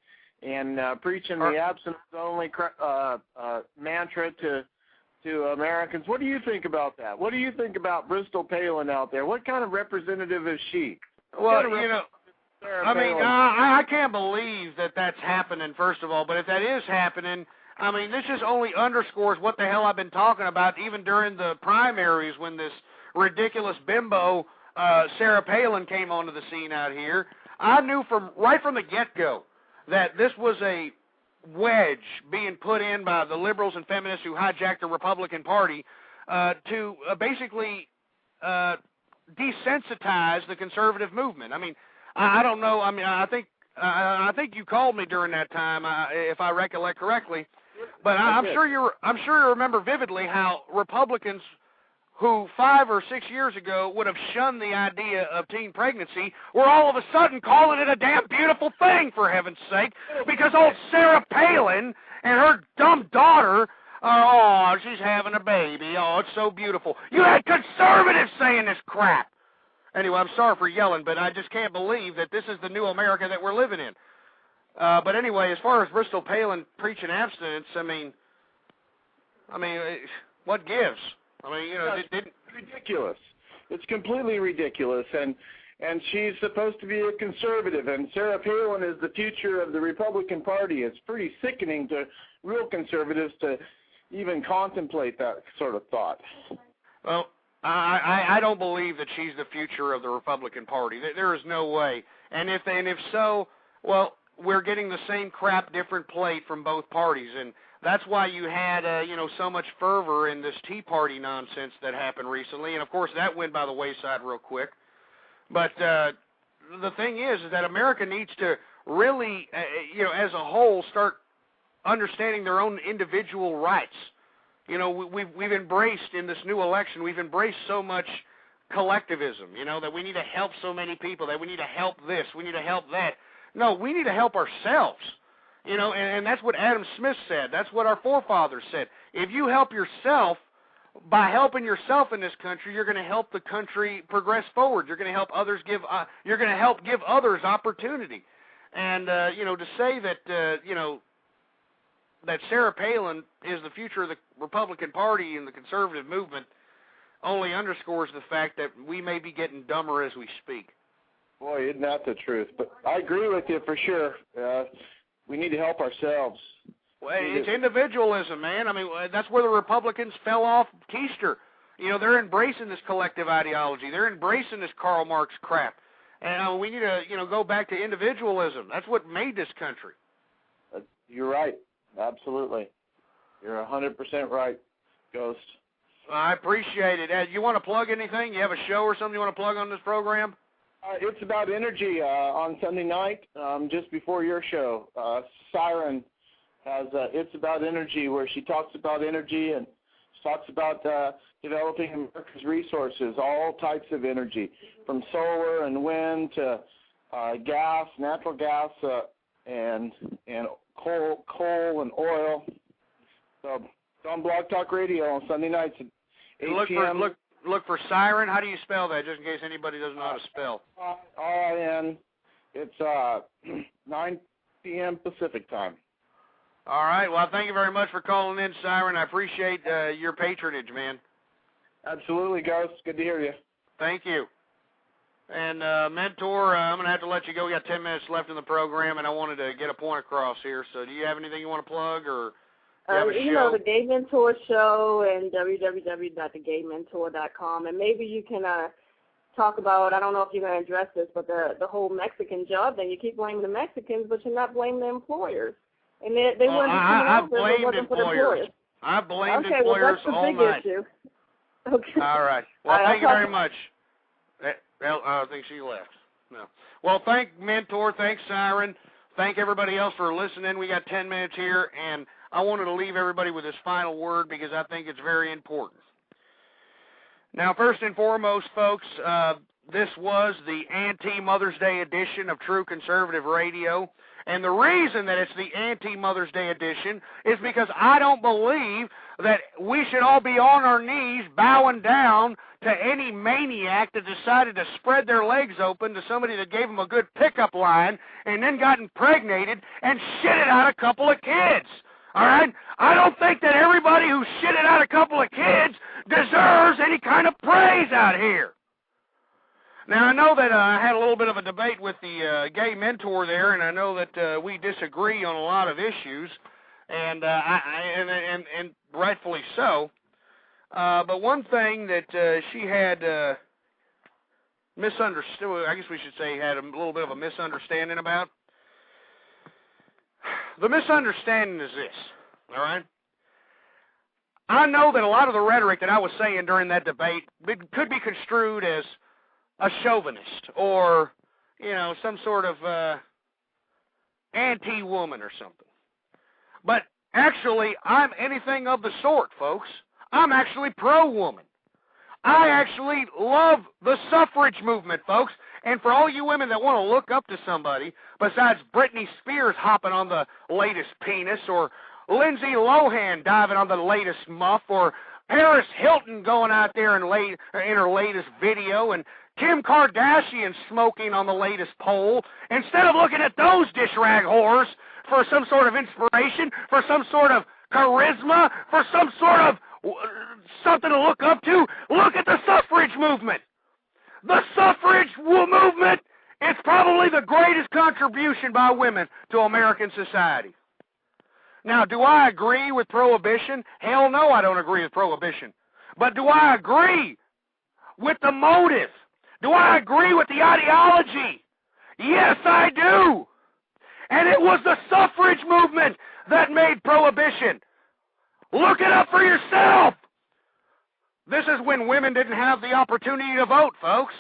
preaching the abstinence only mantra to Americans. What do you think about that? What do you think about Bristol Palin out there? What kind of representative is she? Well, I can't believe that that's happening, first of all, but if that is happening, I mean, this just only underscores what the hell I've been talking about even during the primaries when this ridiculous bimbo, Sarah Palin, came onto the scene out here. I knew right from the get-go that this was a wedge being put in by the liberals and feminists who hijacked the Republican Party to basically desensitize the conservative movement. I mean, I don't know. I mean, I think you called me during that time, if I recollect correctly. But I'm sure you remember vividly how Republicans who 5 or 6 years ago would have shunned the idea of teen pregnancy were all of a sudden calling it a damn beautiful thing, for heaven's sake, because old Sarah Palin and her dumb daughter, oh, she's having a baby, oh, it's so beautiful. You had conservatives saying this crap. Anyway, I'm sorry for yelling, but I just can't believe that this is the new America that we're living in. But anyway, as far as Bristol Palin preaching abstinence, I mean, what gives? I mean, it's ridiculous. It's completely ridiculous, and she's supposed to be a conservative, and Sarah Palin is the future of the Republican Party. It's pretty sickening to real conservatives to even contemplate that sort of thought. Well, I don't believe that she's the future of the Republican Party. There is no way. And if so, well, we're getting the same crap, different plate from both parties, and that's why you had so much fervor in this Tea Party nonsense that happened recently, and of course that went by the wayside real quick. But the thing is that America needs to really, as a whole, start understanding their own individual rights. We've embraced in this new election, we've embraced so much collectivism, that we need to help so many people, that we need to help this, we need to help that. No, we need to help ourselves, and that's what Adam Smith said. That's what our forefathers said. if you help yourself, by helping yourself in this country, you're going to help the country progress forward. You're going to help others you're going to help give others opportunity. And, to say that, that Sarah Palin is the future of the Republican Party and the conservative movement only underscores the fact that we may be getting dumber as we speak. Boy, isn't that the truth? But I agree with you for sure. We need to help ourselves. Well, it's individualism, man. I mean, that's where the Republicans fell off keister. They're embracing this collective ideology. They're embracing this Karl Marx crap. And we need to, go back to individualism. That's what made this country. You're right. Absolutely. You're 100% right, Ghost. I appreciate it. You want to plug anything? You have a show or something you want to plug on this program? It's about energy on Sunday night, just before your show. Siren has It's About Energy, where she talks about energy and talks about developing America's resources, all types of energy, from solar and wind to gas, natural gas, and coal and oil. So it's on Blog Talk Radio on Sunday nights at 8 p.m. Look for Siren. How do you spell that, just in case anybody doesn't know how to spell? R-I-N. It's 9 p.m. Pacific time. All right. Well, thank you very much for calling in, Siren. I appreciate your patronage, man. Absolutely, Ghost. Good to hear you. Thank you. And, Mentor, I'm going to have to let you go. We got 10 minutes left in the program, and I wanted to get a point across here. So do you have anything you want to plug, or the Gay Mentor Show and www.thegaymentor.com, and maybe you can talk about, I don't know if you're going to address this, but the whole Mexican job thing. You keep blaming the Mexicans, but you're not blaming the employers. And they wouldn't I blamed employers. I blamed employers all night. Issue. Okay. All right. Well, thank you very much. Well, I think she left. No. Well, thank Mentor, thanks Siren, thank everybody else for listening. We got 10 minutes here, and I wanted to leave everybody with this final word because I think it's very important. Now, first and foremost, folks, this was the anti-Mother's Day edition of True Conservative Radio. And the reason that it's the anti-Mother's Day edition is because I don't believe that we should all be on our knees bowing down to any maniac that decided to spread their legs open to somebody that gave them a good pickup line and then got impregnated and shitted out a couple of kids. All right? I don't think that everybody who shitted out a couple of kids deserves any kind of praise out here. Now, I know that I had a little bit of a debate with the gay mentor there, and I know that we disagree on a lot of issues, and rightfully so. But one thing that she had misunderstood, I guess we should say had a little bit of a misunderstanding about. The misunderstanding is this, all right? I know that a lot of the rhetoric that I was saying during that debate could be construed as a chauvinist or, some sort of anti-woman or something. But actually, I'm anything of the sort, folks. I'm actually pro-woman. I actually love the suffrage movement, folks. And for all you women that want to look up to somebody, besides Britney Spears hopping on the latest penis, or Lindsay Lohan diving on the latest muff, or Paris Hilton going out there in her latest video, and Kim Kardashian smoking on the latest poll, instead of looking at those dish rag whores for some sort of inspiration, for some sort of charisma, for some sort of something to look up to, look at the suffrage movement. The suffrage movement is probably the greatest contribution by women to American society. Now, do I agree with prohibition? Hell no, I don't agree with prohibition. But do I agree with the motive? Do I agree with the ideology? Yes, I do. And it was the suffrage movement that made prohibition. Look it up for yourself. This is when women didn't have the opportunity to vote, folks.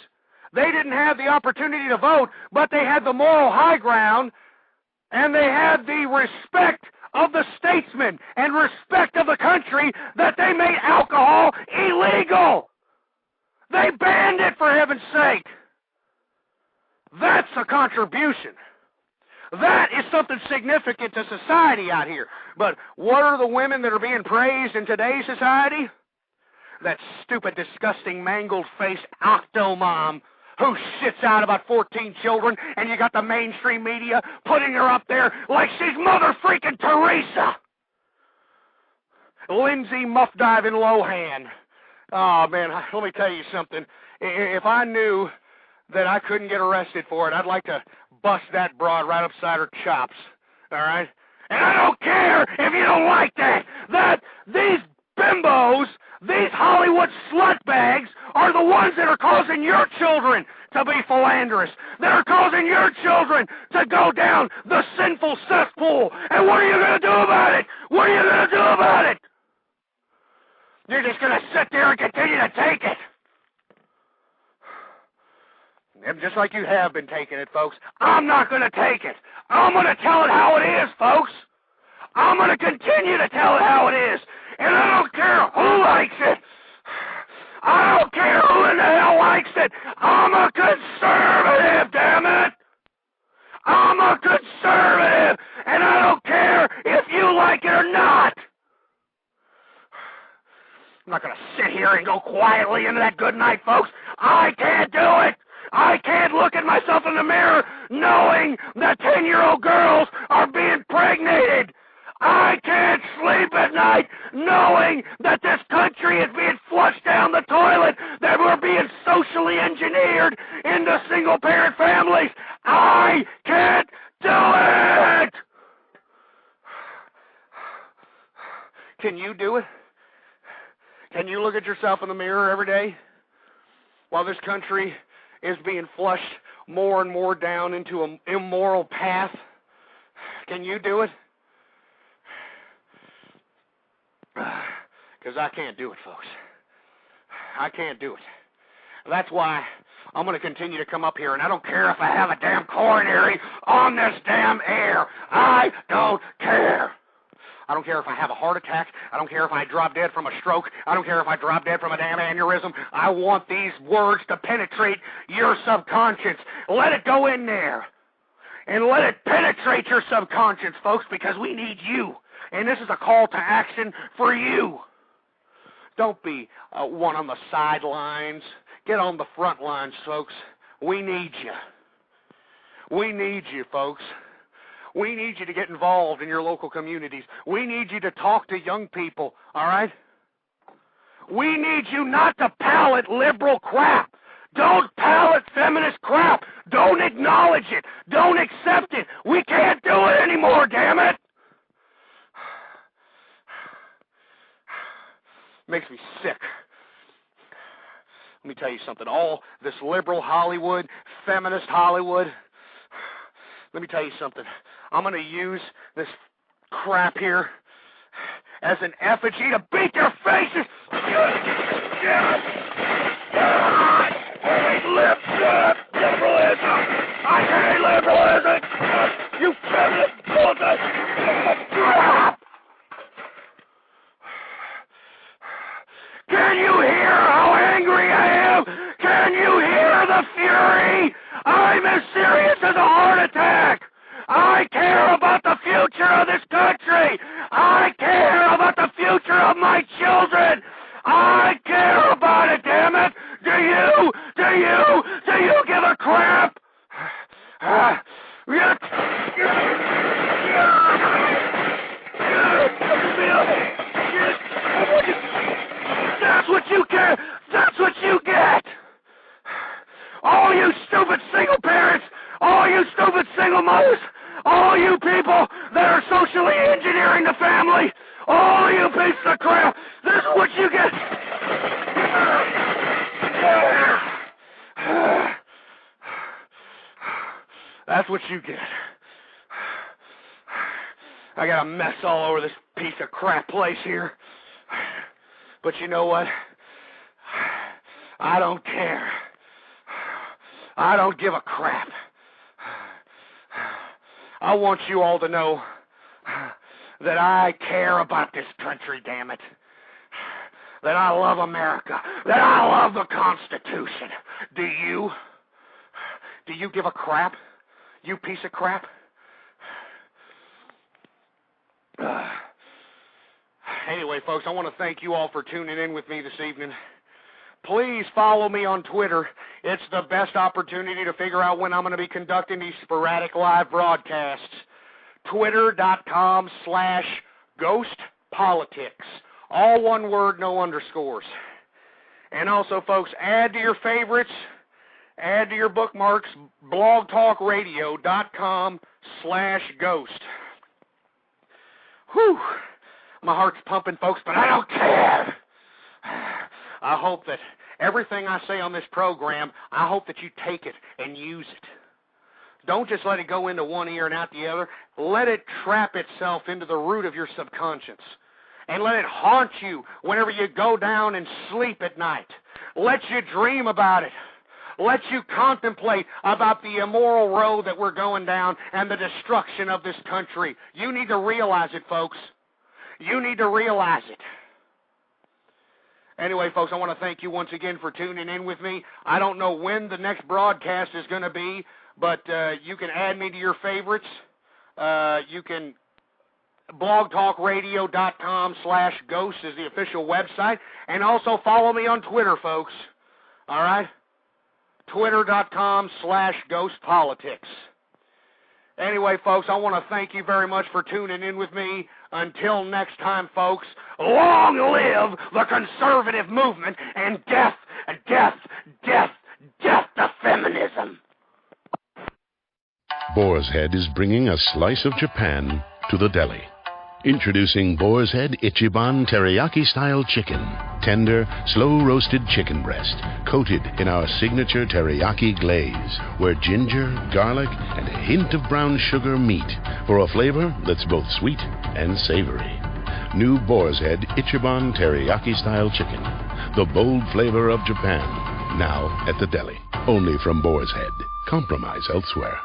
They didn't have the opportunity to vote, but they had the moral high ground, and they had the respect of the statesmen and respect of the country that they made alcohol illegal. They banned it, for heaven's sake. That's a contribution. That is something significant to society out here. But what are the women that are being praised in today's society? That stupid, disgusting, mangled-faced octomom who shits out about 14 children, and you got the mainstream media putting her up there like she's Mother freaking Teresa. Lindsay Muff-Diving Lohan. Oh, man, let me tell you something. If I knew that I couldn't get arrested for it, I'd like to bust that broad right upside her chops, all right? And I don't care if you don't like that these bimbos, these Hollywood slutbags, are the ones that are causing your children to be philanderists, that are causing your children to go down the sinful cesspool. And what are you going to do about it? What are you going to do about it? You're just going to sit there and continue to take it. And just like you have been taking it, folks, I'm not going to take it. I'm going to tell it how it is, folks. I'm going to continue to tell it how it is. And I don't care who likes it. I don't care who in the hell likes it. I'm a conservative, damn it. I'm a conservative, and I don't care if you like it or not. I'm not going to sit here and go quietly into that good night, folks. I can't do it. I can't look at myself in the mirror knowing that 10-year-old girls are being pregnated. I can't sleep at night knowing that this country is being flushed down the toilet, that we're being socially engineered into single-parent families. I can't do it! Can you do it? Can you look at yourself in the mirror every day while this country is being flushed more and more down into an immoral path? Can you do it? Because I can't do it, folks. I can't do it. That's why I'm going to continue to come up here, and I don't care if I have a damn coronary on this damn air. I don't care. I don't care if I have a heart attack. I don't care if I drop dead from a stroke. I don't care if I drop dead from a damn aneurysm. I want these words to penetrate your subconscious. Let it go in there. And let it penetrate your subconscious, folks, because we need you. And this is a call to action for you. Don't be one on the sidelines. Get on the front lines, folks. We need you. We need you, folks. We need you to get involved in your local communities. We need you to talk to young people, all right? We need you not to palate liberal crap. Don't palate feminist crap. Don't acknowledge it. Don't accept it. We can't do it anymore, damn it. Makes me sick. Let me tell you something. All this liberal Hollywood, feminist Hollywood, let me tell you something. I'm going to use this crap here as an effigy to beat their faces. I hate liberalism. I hate liberalism. You feminist bullshit. Crap. Can you hear how angry I am? Can you hear the fury? I'm as serious as a heart attack. I care about the future of this country. I care about the future of my children. I care about it, damn it. Do you? Do you give a crap? That's what you care. That's what you get. All you stupid single parents, all you stupid single mothers, all you people that are socially engineering the family, all you pieces of crap, this is what you get. That's what you get. I got a mess all over this piece of crap place here. But you know what? I don't care. I don't give a crap. I want you all to know that I care about this country, damn it. That I love America. That I love the Constitution. Do you? Do you give a crap? You piece of crap? Anyway, folks, I want to thank you all for tuning in with me this evening. Please follow me on Twitter. It's the best opportunity to figure out when I'm going to be conducting these sporadic live broadcasts. Twitter.com/ghostpolitics. All one word, no underscores. And also, folks, add to your favorites, add to your bookmarks, blogtalkradio.com/ghost. Whew. My heart's pumping, folks, but I don't care. I hope that everything I say on this program, I hope that you take it and use it. Don't just let it go into one ear and out the other. Let it trap itself into the root of your subconscious. And let it haunt you whenever you go down and sleep at night. Let you dream about it. Let you contemplate about the immoral road that we're going down and the destruction of this country. You need to realize it, folks. You need to realize it. Anyway, folks, I want to thank you once again for tuning in with me. I don't know when the next broadcast is going to be, but you can add me to your favorites. You can blogtalkradio.com/ghost is the official website. And also follow me on Twitter, folks. All right? Twitter.com/ghostpolitics. Anyway, folks, I want to thank you very much for tuning in with me. Until next time, folks, long live the conservative movement and death to feminism. Boar's Head is bringing a slice of Japan to the deli. Introducing Boar's Head Ichiban Teriyaki-style chicken. Tender, slow-roasted chicken breast, coated in our signature teriyaki glaze, where ginger, garlic, and a hint of brown sugar meet for a flavor that's both sweet and savory. New Boar's Head Ichiban Teriyaki-style chicken. The bold flavor of Japan. Now at the deli. Only from Boar's Head. Compromise elsewhere.